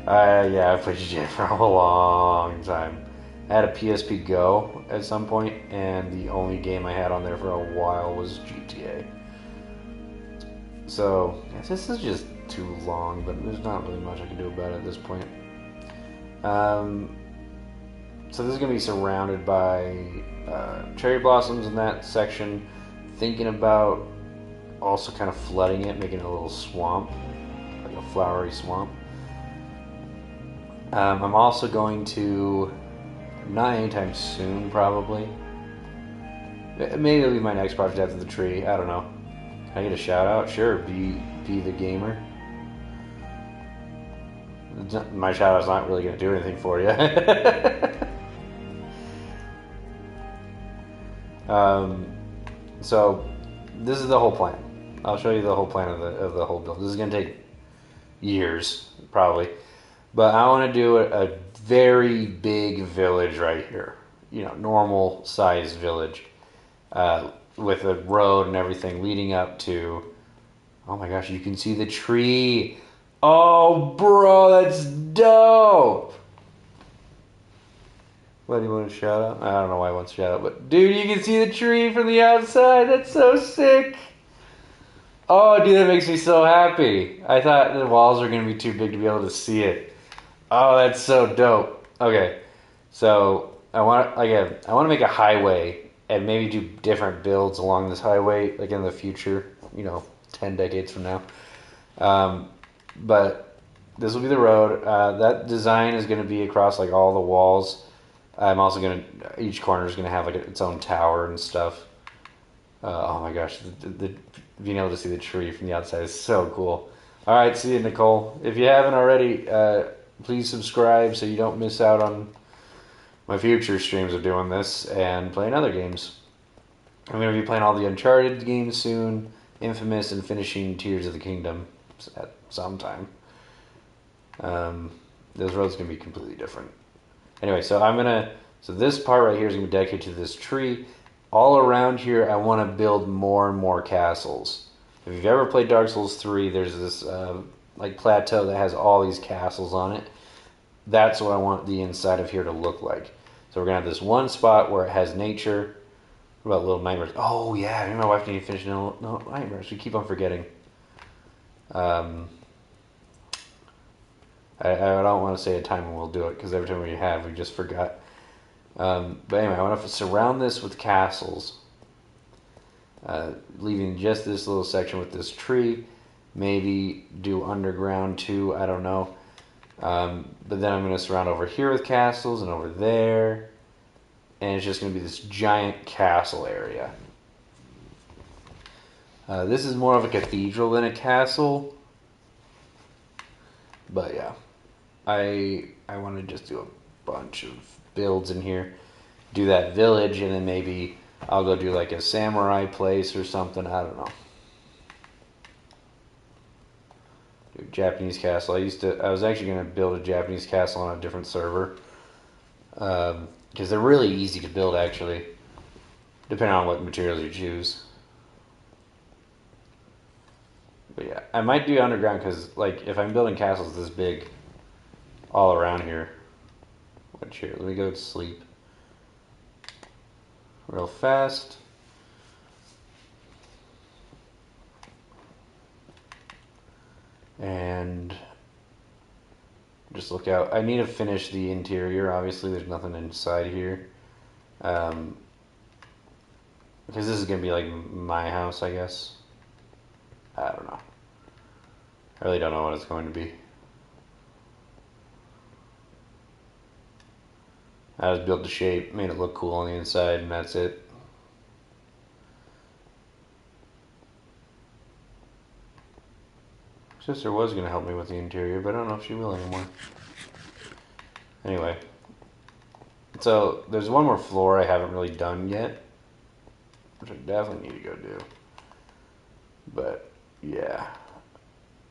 I played GTA for a long time. I had a PSP Go at some point, and the only game I had on there for a while was GTA. So, yeah, this is just too long, but there's not really much I can do about it at this point. So this is going to be surrounded by cherry blossoms in that section. Thinking about also kind of flooding it, making it a little swamp, like a flowery swamp. I'm also going to, not anytime soon probably, maybe it'll be my next project after the tree, I don't know. Can I get a shout out? Sure, be the gamer. My shout out's not really going to do anything for you. So this is the whole plan. I'll show you the whole plan of the whole build. This is going to take years, probably. But I want to do a very big village right here. You know, normal size village. With a road and everything leading up to... Oh my gosh, you can see the tree. Oh, bro, that's dope. What do you want to shout out? I don't know why I want to shout out, but dude, you can see the tree from the outside. That's so sick. Oh, dude, that makes me so happy. I thought the walls were going to be too big to be able to see it. Oh, that's so dope. Okay, so I want to make a highway and maybe do different builds along this highway, like in the future. You know, 10 decades from now. But this will be the road. That design is going to be across like all the walls. I'm also going to, each corner is going to have like its own tower and stuff. Oh my gosh, the being able to see the tree from the outside is so cool. All right, see you, Nicole. If you haven't already, please subscribe so you don't miss out on my future streams of doing this and playing other games. I'm going to be playing all the Uncharted games soon, Infamous, and finishing Tears of the Kingdom at some time. Those roads can be completely different. Anyway, so this part right here is going to be dedicated to this tree. All around here, I want to build more and more castles. If you've ever played Dark Souls 3, there's this like plateau that has all these castles on it. That's what I want the inside of here to look like. So we're going to have this one spot where it has nature. What about Little Nightmares? Oh yeah, me and my wife need to finish Little Nightmares. We keep on forgetting. I don't want to say a time when we'll do it, because every time we have, we just forgot. But anyway, I want to surround this with castles, leaving just this little section with this tree. Maybe do underground too. I don't know. But then I'm going to surround over here with castles and over there. And it's just going to be this giant castle area. This is more of a cathedral than a castle. But yeah. I want to just do a bunch of builds in here. Do that village, and then maybe I'll go do like a samurai place or something. I don't know. Do a Japanese castle. I was actually going to build a Japanese castle on a different server. Because they're really easy to build, actually. Depending on what materials you choose. But yeah, I might do underground because, like, if I'm building castles this big all around here. Which here, let me go to sleep. Real fast. And just look out. I need to finish the interior. Obviously, there's nothing inside here. Because this is going to be like my house, I guess. I don't know. I really don't know what it's going to be. I just built the shape, made it look cool on the inside, and that's it. Sister was going to help me with the interior, but I don't know if she will anymore. Anyway. So, there's one more floor I haven't really done yet. Which I definitely need to go do. But, yeah.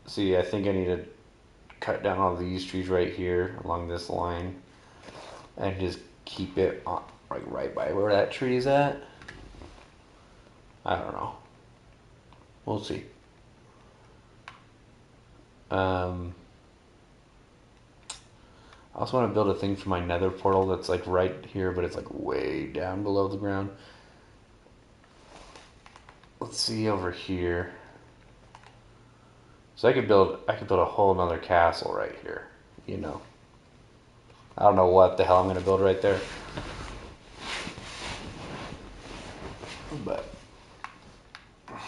See, I think I need to cut down all these trees right here along this line. And just keep it on, like right by where that tree is at. I don't know. We'll see. I also want to build a thing for my nether portal that's like right here, but it's like way down below the ground. Let's see over here. So I could build a whole nother castle right here, you know. I don't know what the hell I'm going to build right there. But I'm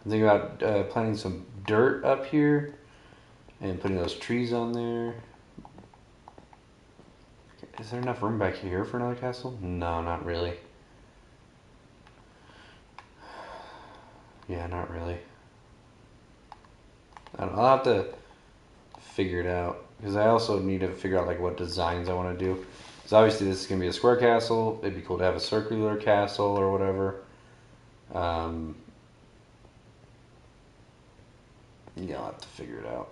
thinking about planting some dirt up here and putting those trees on there. Is there enough room back here for another castle? No, not really. Yeah, not really. I'll have to figure it out. Because I also need to figure out like what designs I want to do. Because obviously this is going to be a square castle. It'd be cool to have a circular castle or whatever. Yeah, I'll have to figure it out.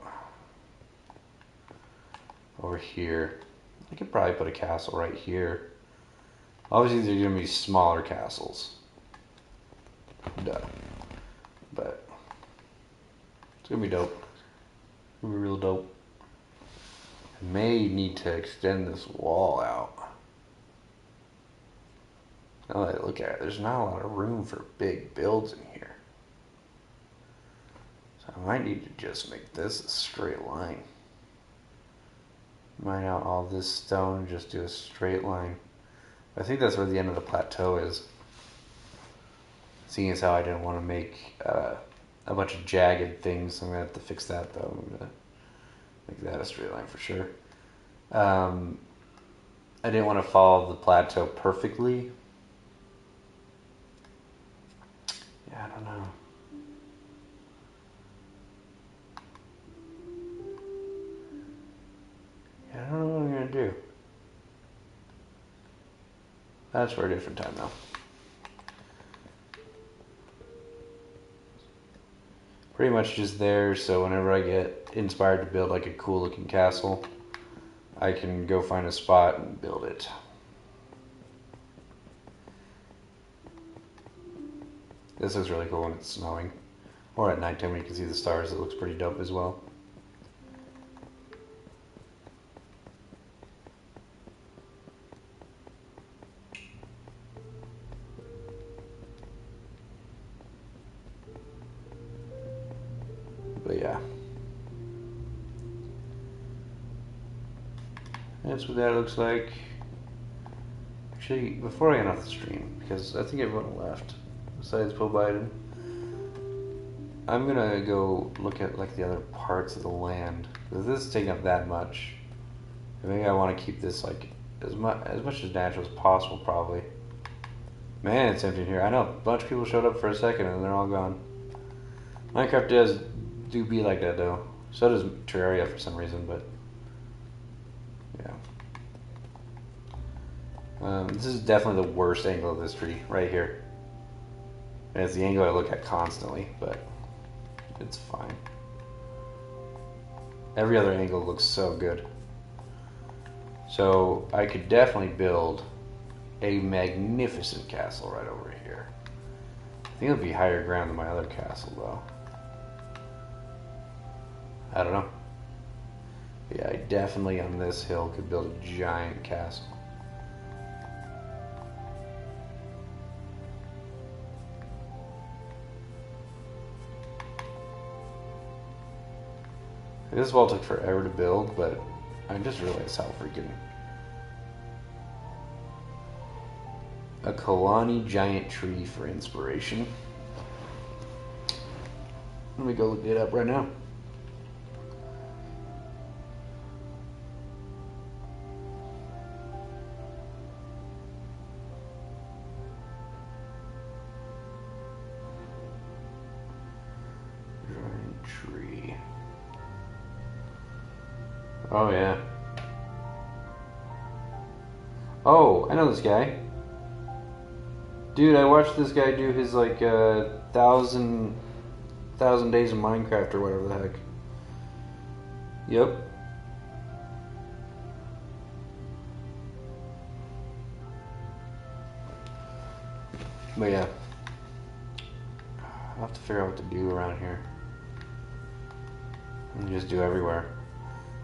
Over here. I could probably put a castle right here. Obviously they're going to be smaller castles. Duh. But it's going to be dope. It's going to be real dope. I may need to extend this wall out. Now that I look at it, there's not a lot of room for big builds in here. So I might need to just make this a straight line. Mine out all this stone and just do a straight line. I think that's where the end of the plateau is. Seeing as how I didn't want to make a bunch of jagged things, I'm going to have to fix that though. I'm going to make that a straight line for sure. I didn't want to follow the plateau perfectly. Yeah, I don't know. Yeah, I don't know what I'm going to do. That's for a different time though. Pretty much just there, so whenever I get inspired to build like a cool looking castle, I can go find a spot and build it. This looks really cool when it's snowing. Or at nighttime when you can see the stars, it looks pretty dope as well. But yeah. that's what that looks like. Actually, before I get off the stream, because I think everyone left, besides Poe Biden, I'm gonna go look at like the other parts of the land. Because this is taking up that much. Maybe I want to keep this like as much as natural as possible, probably. Man, it's empty in here. I know, a bunch of people showed up for a second and they're all gone. Minecraft do be like that though. So does Terraria for some reason, but yeah. This is definitely the worst angle of this tree, right here. And it's the angle I look at constantly, but it's fine. Every other angle looks so good. So I could definitely build a magnificent castle right over here. I think it'll be higher ground than my other castle though. I don't know. But yeah, I definitely on this hill could build a giant castle. This wall took forever to build, but I just realized how freaking... A Kalani giant tree for inspiration. Let me go look it up right now. Giant tree. Oh yeah. Oh, I know this guy. Dude, I watched this guy do his like 1,000 days of Minecraft or whatever the heck. Yep. But yeah. I'll have to figure out what to do around here. And just do everywhere.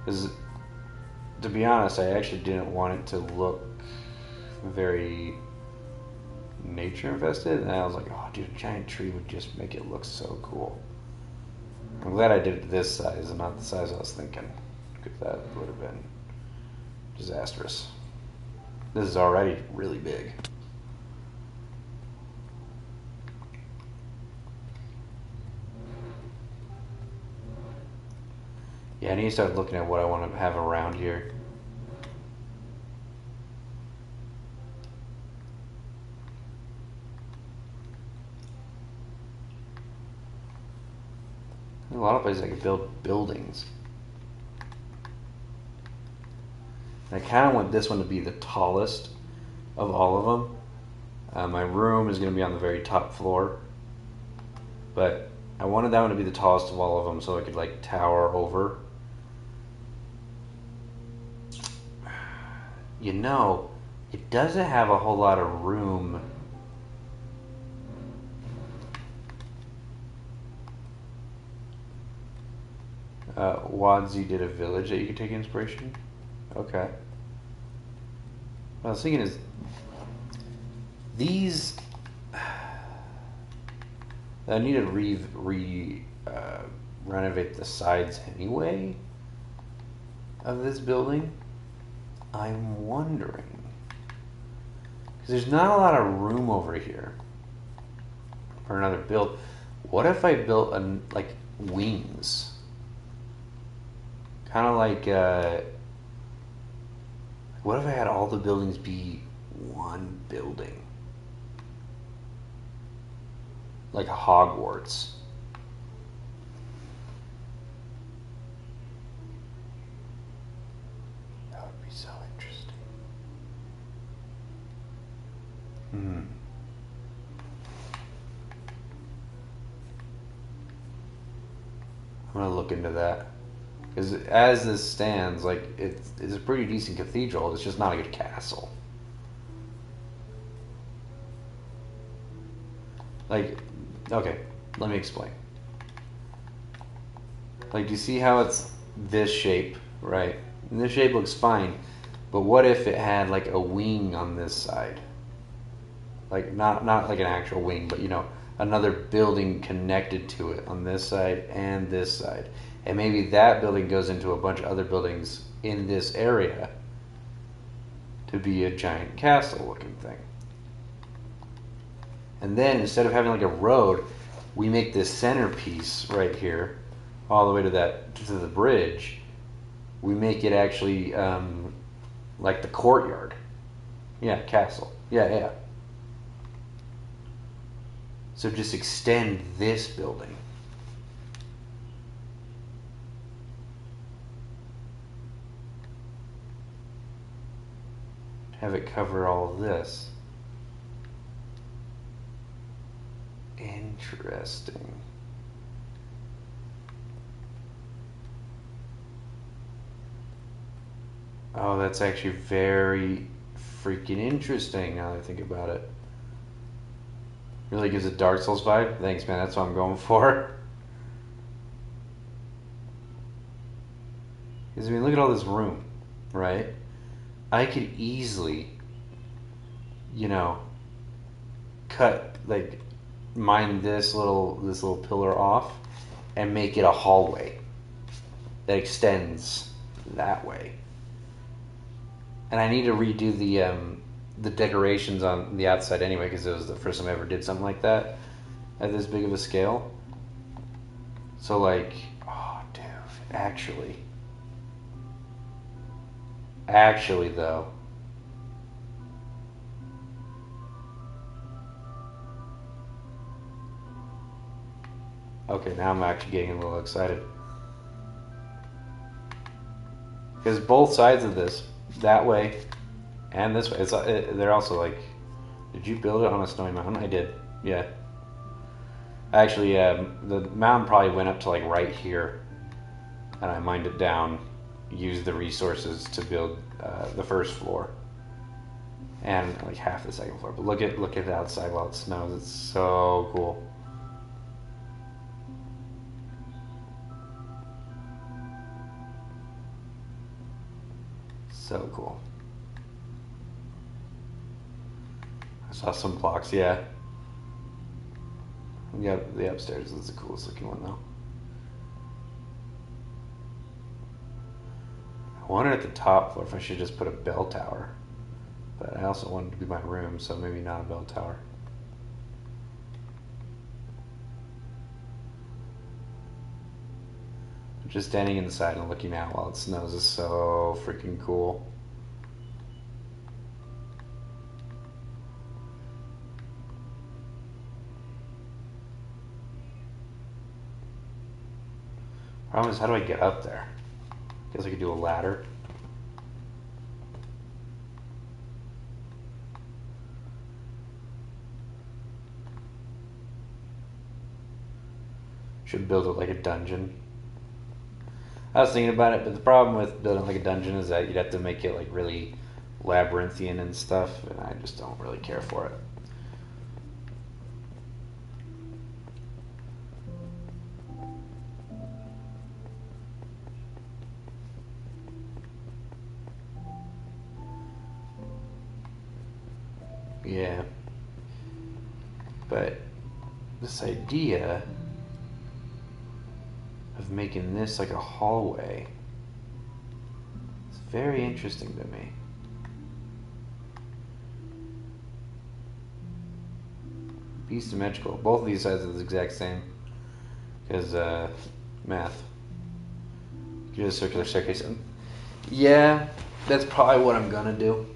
Because, to be honest, I actually didn't want it to look very nature infested, and I was like, oh dude, a giant tree would just make it look so cool. I'm glad I did it this size and not the size I was thinking, because that would have been disastrous. This is already really big. Yeah, I need to start looking at what I want to have around here. There's a lot of places I could build buildings. And I kind of want this one to be the tallest of all of them. My room is going to be on the very top floor. But I wanted that one to be the tallest of all of them so I could like tower over. You know, it doesn't have a whole lot of room. Wadzi did a village that you could take inspiration. Okay. What I was thinking is these. I need to renovate the sides anyway of this building. I'm wondering, because there's not a lot of room over here for another build. What if I built like wings, kind of like what if I had all the buildings be one building, like a Hogwarts? So interesting. I'm gonna look into that, because as this stands, like it's a pretty decent cathedral. It's just not a good castle. Like, okay, let me explain. Like, do you see how it's this shape, right? And this shape looks fine, but what if it had like a wing on this side? Like not like an actual wing, but you know, another building connected to it on this side and this side. And maybe that building goes into a bunch of other buildings in this area. to be a giant castle looking thing. And then instead of having like a road, we make this centerpiece right here, all the way to the bridge. We make it actually like the courtyard. Yeah, castle. Yeah. So just extend this building. Have it cover all of this. Interesting. Oh, that's actually very freaking interesting now that I think about it. Really gives a Dark Souls vibe. Thanks, man. That's what I'm going for. Because I mean, look at all this room, right? I could easily, cut mine this little pillar off and make it a hallway that extends that way. And I need to redo the decorations on the outside anyway, because it was the first time I ever did something like that at this big of a scale. So oh dude, actually though, okay, now I'm actually getting a little excited, because both sides of this, that way and this way, they're also did you build it on a snowy mountain? I did, yeah. Actually, the mountain probably went up to right here, and I mined it down, used the resources to build the first floor and half the second floor. But look at the outside while it snows. It's so cool. So cool. I saw some blocks, yeah. Yeah, the upstairs is the coolest looking one though. I wondered at the top floor if I should just put a bell tower. But I also wanted it to be my room, so maybe not a bell tower. Just standing inside and looking out while it snows is so freaking cool. Problem is, how do I get up there? Guess I could do a ladder. Should build it like a dungeon. I was thinking about it, but the problem with building like a dungeon is that you'd have to make it really labyrinthian and stuff, and I just don't really care for it. Yeah. But this idea of making this like a hallway is very interesting to me. Be symmetrical. Both of these sides are the exact same, because math. You do a circular staircase. Yeah, that's probably what I'm gonna do.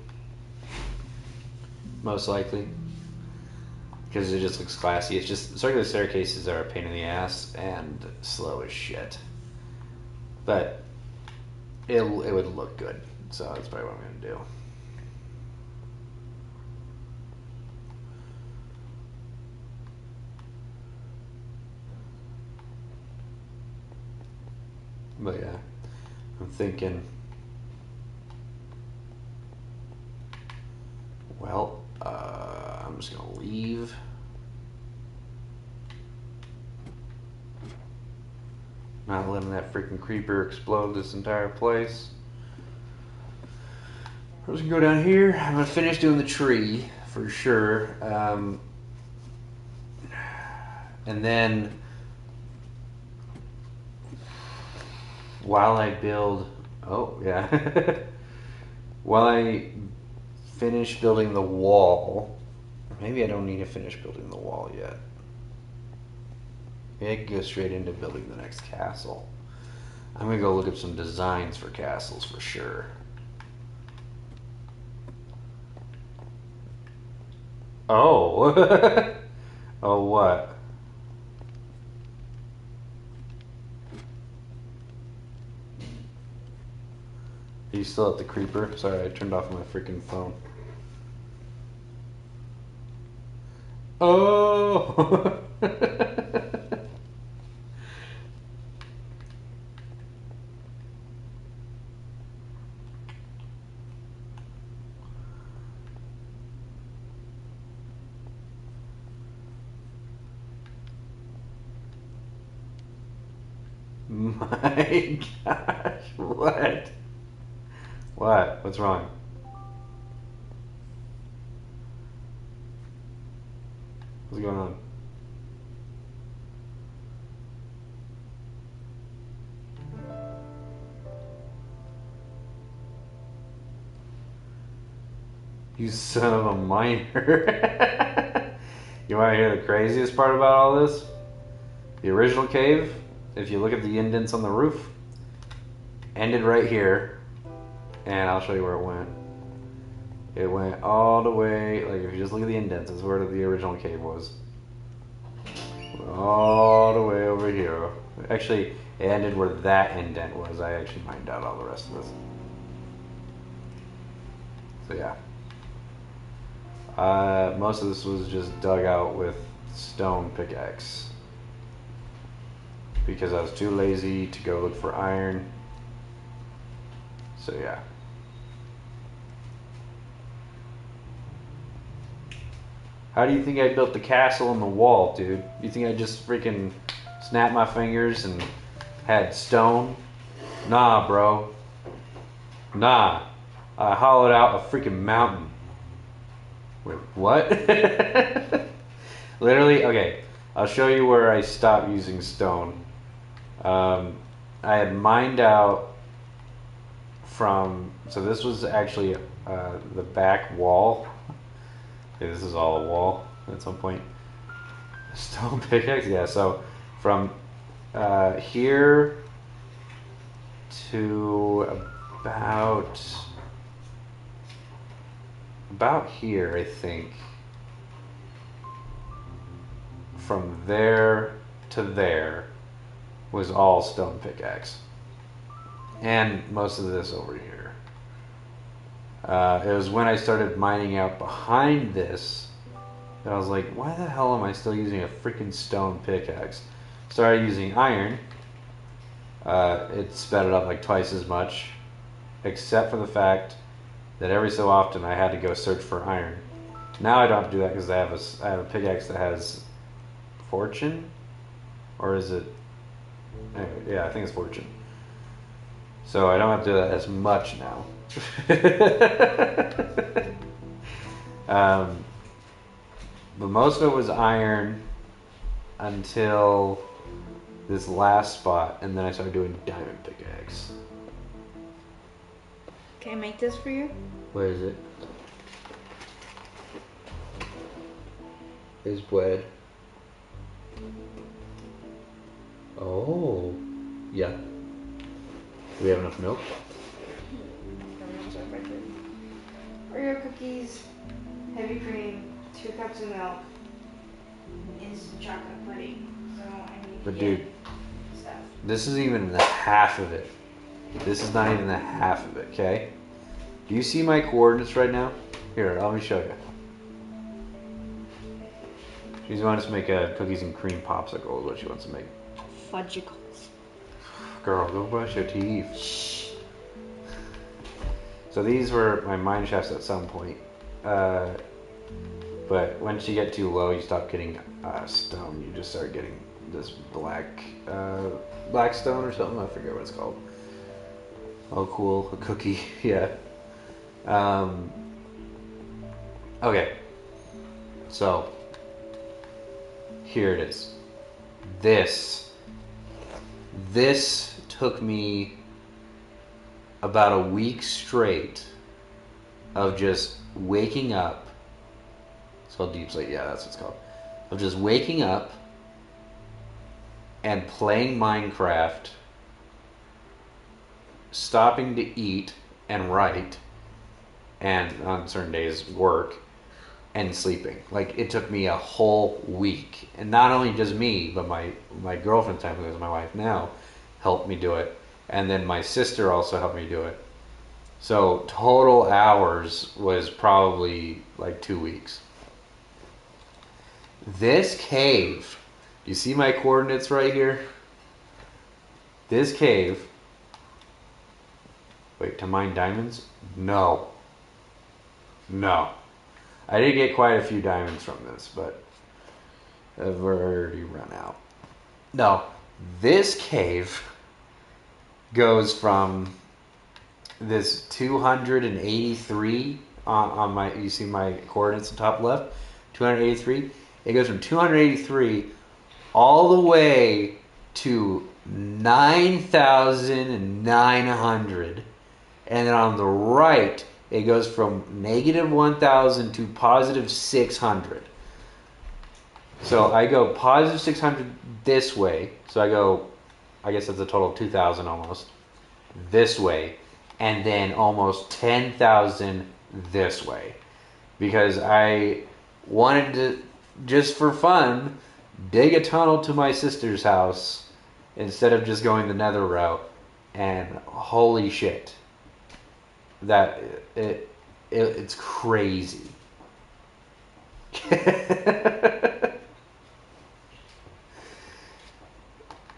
Most likely. Because it just looks classy. It's just, circular staircases are a pain in the ass and slow as shit. But it would look good. So that's probably what I'm going to do. But yeah, I'm thinking, well, I'm just going to leave. Not letting that freaking creeper explode this entire place. I'm just going to go down here. I'm going to finish doing the tree for sure. And then while I build, oh yeah, while I finish building the wall. Maybe I don't need to finish building the wall yet. Maybe I can go straight into building the next castle. I'm gonna go look up some designs for castles for sure. Oh. Oh, what? Are you still at the creeper? Sorry, I turned off my freaking phone. Oh! My gosh, what? What? What's wrong? What's going on? You son of a miner. You want to hear the craziest part about all this? The original cave, if you look at the indents on the roof, ended right here. And I'll show you where it went. It went all the way, like if you just look at the indents, that's where the original cave was. All the way over here. Actually, it ended where that indent was. I actually mined out all the rest of this. So yeah. Most of this was just dug out with stone pickaxe. Because I was too lazy to go look for iron. So yeah. How do you think I built the castle and the wall, dude? You think I just freaking snapped my fingers and had stone? Nah, bro. Nah. I hollowed out a freaking mountain. Wait, what? Literally, okay. I'll show you where I stopped using stone. I had mined out from... So this was actually the back wall. Okay, this is all a wall at some point. Stone pickaxe, yeah. So from here to about here, I think. From there to there was all stone pickaxe, and most of this over here. It was when I started mining out behind this that I was like, why the hell am I still using a freaking stone pickaxe? Started using iron. It sped it up like twice as much, except for the fact that every so often I had to go search for iron. Now I don't have to do that because I have a pickaxe that has fortune, or is it? Anyway, yeah, I think it's fortune. So I don't have to do that as much now. But most of it was iron until this last spot, and then I started doing diamond pickaxe. Can I make this for you? Where is it? Is bread. Oh, yeah. Do we have enough milk? Oreo cookies, heavy cream, 2 cups of milk, instant chocolate pudding. So I need But to dude, get stuff. this isn't even the half of it. This is not even the half of it, okay? Do you see my coordinates right now? Here, let me show you. She wants to make a cookies and cream popsicle is what she wants to make. Fudgicles. Girl, go brush your teeth. Shh. So these were my mine shafts at some point. But once you get too low, you stop getting stone. You just start getting this black stone or something. I forget what it's called. Oh, cool. A cookie. Yeah. Okay. So, here it is. This took me about a week straight of just waking up. It's called deep sleep. Yeah, that's what it's called. Of just waking up and playing Minecraft, stopping to eat and write, and on certain days work, and sleeping. Like, it took me a whole week. And not only just me, but my girlfriend, who is my wife now, helped me do it. And then my sister also helped me do it. So total hours was probably like 2 weeks. This cave, you see my coordinates right here? This cave, wait, to mine diamonds? No. I did get quite a few diamonds from this, but I've already run out. No, this cave goes from this 283 on my, you see my coordinates at the top left, 283. It goes from 283 all the way to 9,900, and then on the right it goes from negative 1,000 to positive 600. So I go positive 600 this way. So I go, I guess that's a total of 2,000 almost this way, and then almost 10,000 this way, because I wanted to, just for fun, dig a tunnel to my sister's house instead of just going the nether route. And holy shit, that it's crazy.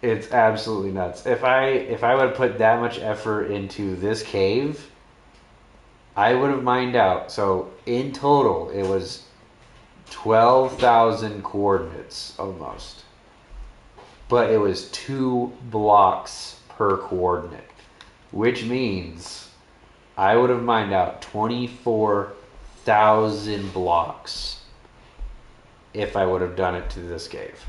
It's absolutely nuts. If I would have put that much effort into this cave, I would have mined out. So in total, it was 12,000 coordinates almost. But it was 2 blocks per coordinate, which means I would have mined out 24,000 blocks if I would have done it to this cave.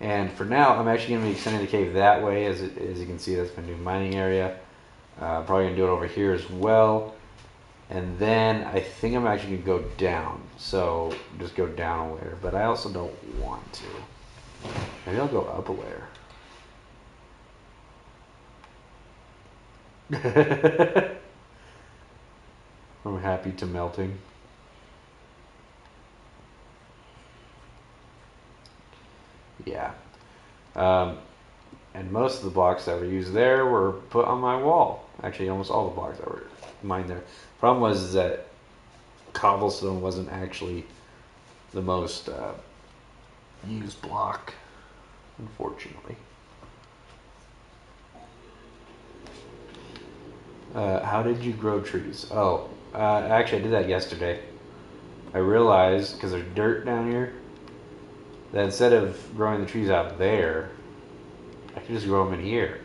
And for now, I'm actually going to be extending the cave that way. As you can see, that's my new mining area. Probably going to do it over here as well. And then I think I'm actually going to go down. So just go down a layer. But I also don't want to. Maybe I'll go up a layer. From happy to melting. Yeah. And most of the blocks that were used there were put on my wall. Actually, almost all the blocks that were mined there. Problem was that cobblestone wasn't actually the most used block, unfortunately. How did you grow trees? Oh, actually I did that yesterday. I realized, because there's dirt down here, that instead of growing the trees out there, I can just grow them in here.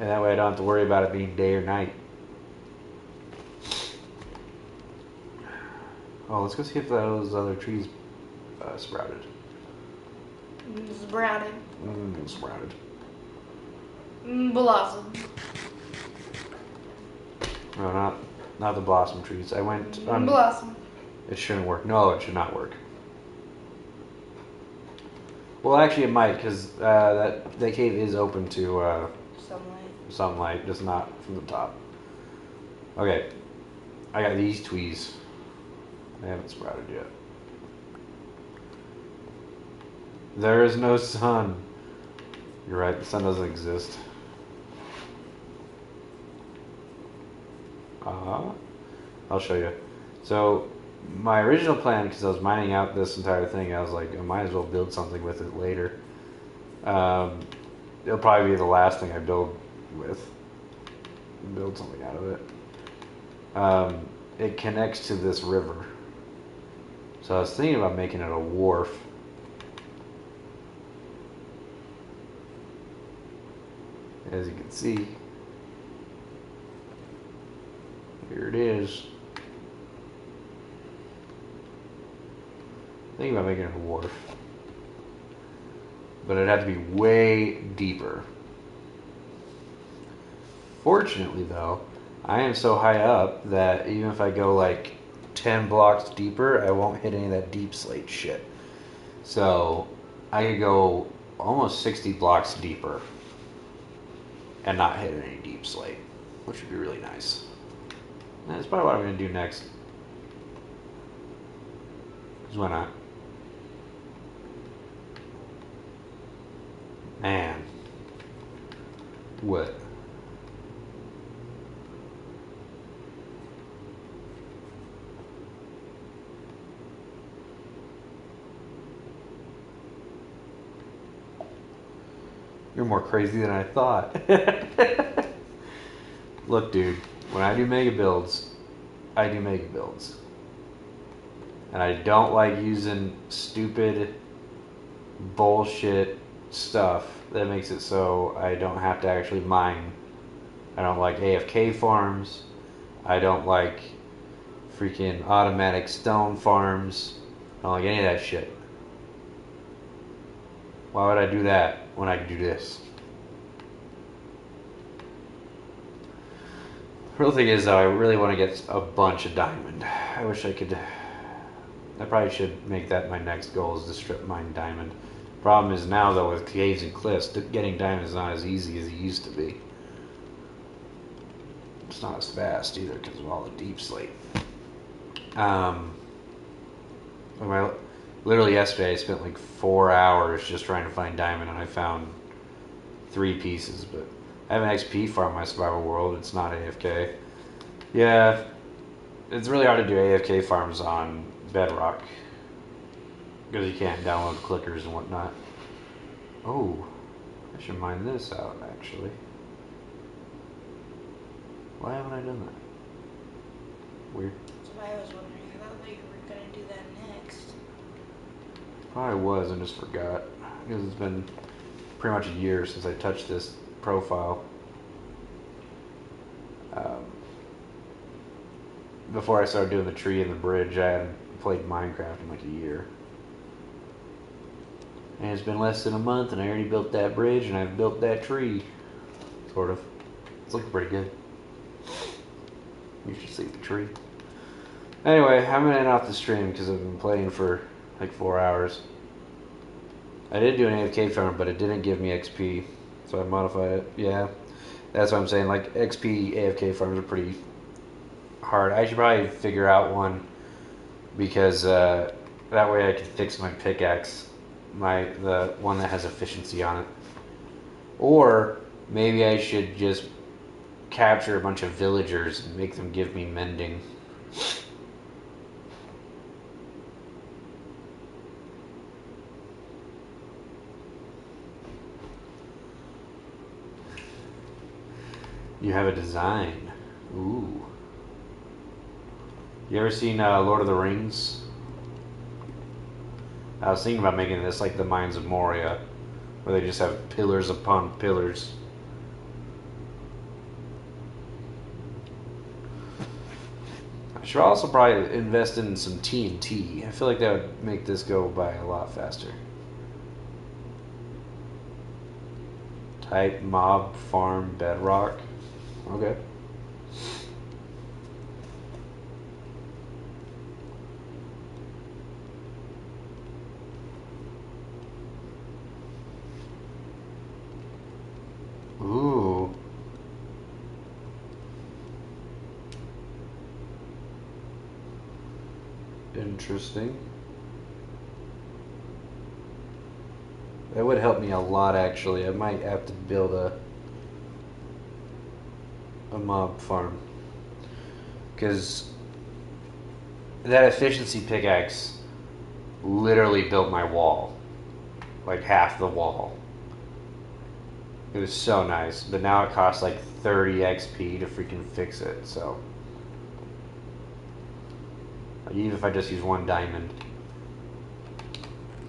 And that way I don't have to worry about it being day or night. Oh, let's go see if those other trees sprouted. Sprouted. Sprouted. Blossom. No, not the blossom trees. I went on... Blossom. It shouldn't work. No, it should not work. Well, actually, it might, because that cave is open to sunlight, just not from the top. Okay, I got these tweez. They haven't sprouted yet. There is no sun. You're right, the sun doesn't exist. I'll show you. So, my original plan, because I was mining out this entire thing, I was like, I might as well build something with it later. It'll probably be the last thing I build with. Build something out of it. It connects to this river. So I was thinking about making it a wharf. As you can see, here it is. Thinking about making it a wharf. but it'd have to be way deeper. Fortunately, though, I am so high up that even if I go like 10 blocks deeper, I won't hit any of that deep slate shit. So I could go almost 60 blocks deeper and not hit any deep slate, which would be really nice. And that's probably what I'm going to do next. Because why not? Man. What? You're more crazy than I thought. Look, dude, when I do mega builds, I do mega builds. And I don't like using stupid bullshit stuff that makes it so I don't have to actually mine. I don't like AFK farms. I don't like freaking automatic stone farms. I don't like any of that shit. Why would I do that when I can do this? The real thing is, though, I really want to get a bunch of diamond. I wish I could. I probably should make that my next goal, is to strip mine diamond. Problem is now, though, with caves and cliffs, getting diamond is not as easy as it used to be. It's not as fast either because of all the deep slate. Literally yesterday I spent like 4 hours just trying to find diamond, and I found 3 pieces, but I have an XP farm in my survival world. It's not AFK. Yeah, it's really hard to do AFK farms on Bedrock because you can't download clickers and whatnot. Oh, I should mine this out actually. Why haven't I done that? Weird. That's why I was wondering. I thought you were gonna do that next. Probably was and just forgot because it's been pretty much a year since I touched this profile. Before I started doing the tree and the bridge, I hadn't played Minecraft in like a year. And it's been less than a month, and I already built that bridge, and I've built that tree. Sort of. It's looking pretty good. You should see the tree. Anyway, I'm going to end off the stream because I've been playing for like 4 hours. I did do an AFK farm, but it didn't give me XP, so I modified it. Yeah, that's what I'm saying. Like, XP AFK farms are pretty hard. I should probably figure out one because that way I can fix my pickaxe, the one that has efficiency on it. Or maybe I should just capture a bunch of villagers and make them give me mending. You have a design. Ooh. You ever seen Lord of the Rings? I was thinking about making this like the Mines of Moria, where they just have pillars upon pillars. I should also probably invest in some TNT. I feel like that would make this go by a lot faster. Type mob farm bedrock. Okay. Ooh. Interesting. That would help me a lot, actually. I might have to build a mob farm, because that efficiency pickaxe literally built my wall, like half the wall. It was so nice, but now it costs like 30 XP to freaking fix it. So even if I just use 1 diamond,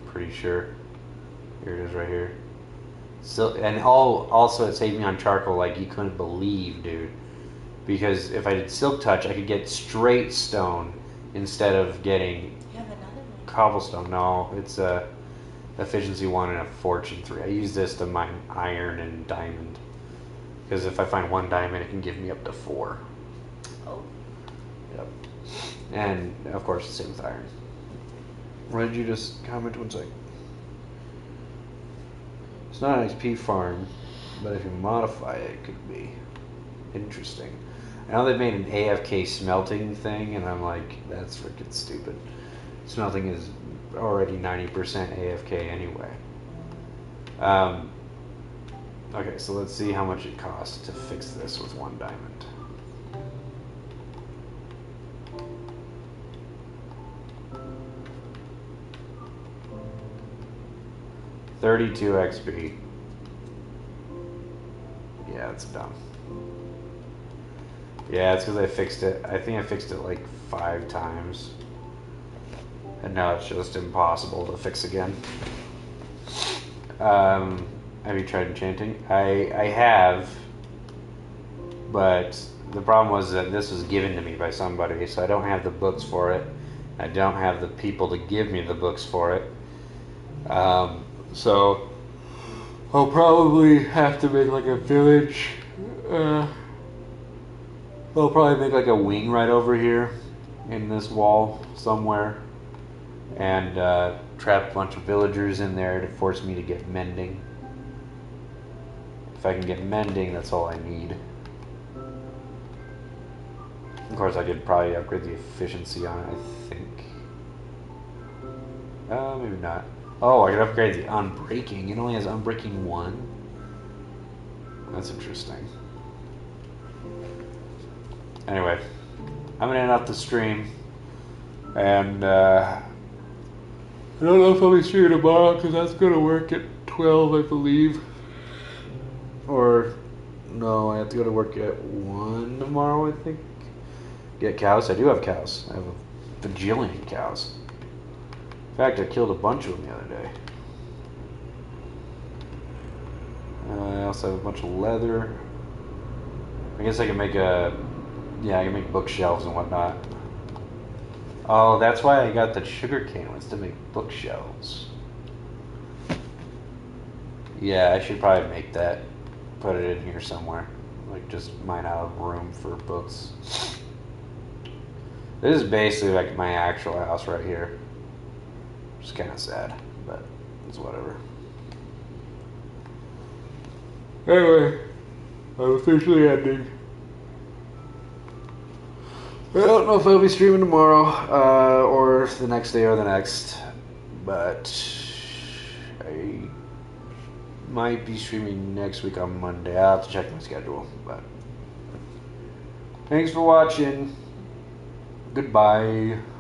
pretty sure. Here it is right here. So, and also it saved me on charcoal like you couldn't believe, dude. Because if I did silk touch, I could get straight stone instead of getting You have another one. cobblestone. No, it's efficiency 1 and a fortune 3. I use this to mine iron and diamond. Because if I find 1 diamond, it can give me up to 4. Oh. Yep. And, of course, the same with iron. Why did you just comment 1 sec? It's not an XP farm, but if you modify it, it could be interesting. I know they've made an AFK smelting thing, and I'm like, that's freaking stupid. Smelting is already 90% AFK anyway. Okay, so let's see how much it costs to fix this with 1 diamond. $32 XP. Yeah, it's dumb. Yeah, it's because I fixed it. I think I fixed it like 5 times. And now it's just impossible to fix again. Have you tried enchanting? I have. But the problem was that this was given to me by somebody, so I don't have the books for it. I don't have the people to give me the books for it. So I'll probably have to make like a village. I'll probably make like a wing right over here in this wall somewhere, and trap a bunch of villagers in there to force me to get mending. If I can get mending, that's all I need. Of course, I could probably upgrade the efficiency on it, I think. Maybe not. Oh, I could upgrade the unbreaking. It only has unbreaking 1. That's interesting. Anyway, I'm gonna end up the stream, and I don't know if I'll be streaming tomorrow because that's gonna work at 12, I believe. Or no, I have to go to work at 1 tomorrow, I think. Get cows. I do have cows. I have a bajillion cows. In fact, I killed a bunch of them the other day. I also have a bunch of leather. I guess I can make I can make bookshelves and whatnot. Oh, that's why I got the sugarcane, was to make bookshelves. Yeah, I should probably make that. Put it in here somewhere. Like, just mine out of room for books. This is basically like my actual house right here. It's kind of sad, but it's whatever. Anyway, I'm officially ending. I don't know if I'll be streaming tomorrow, or the next day or the next, but I might be streaming next week on Monday. I'll have to check my schedule, but thanks for watching. Goodbye.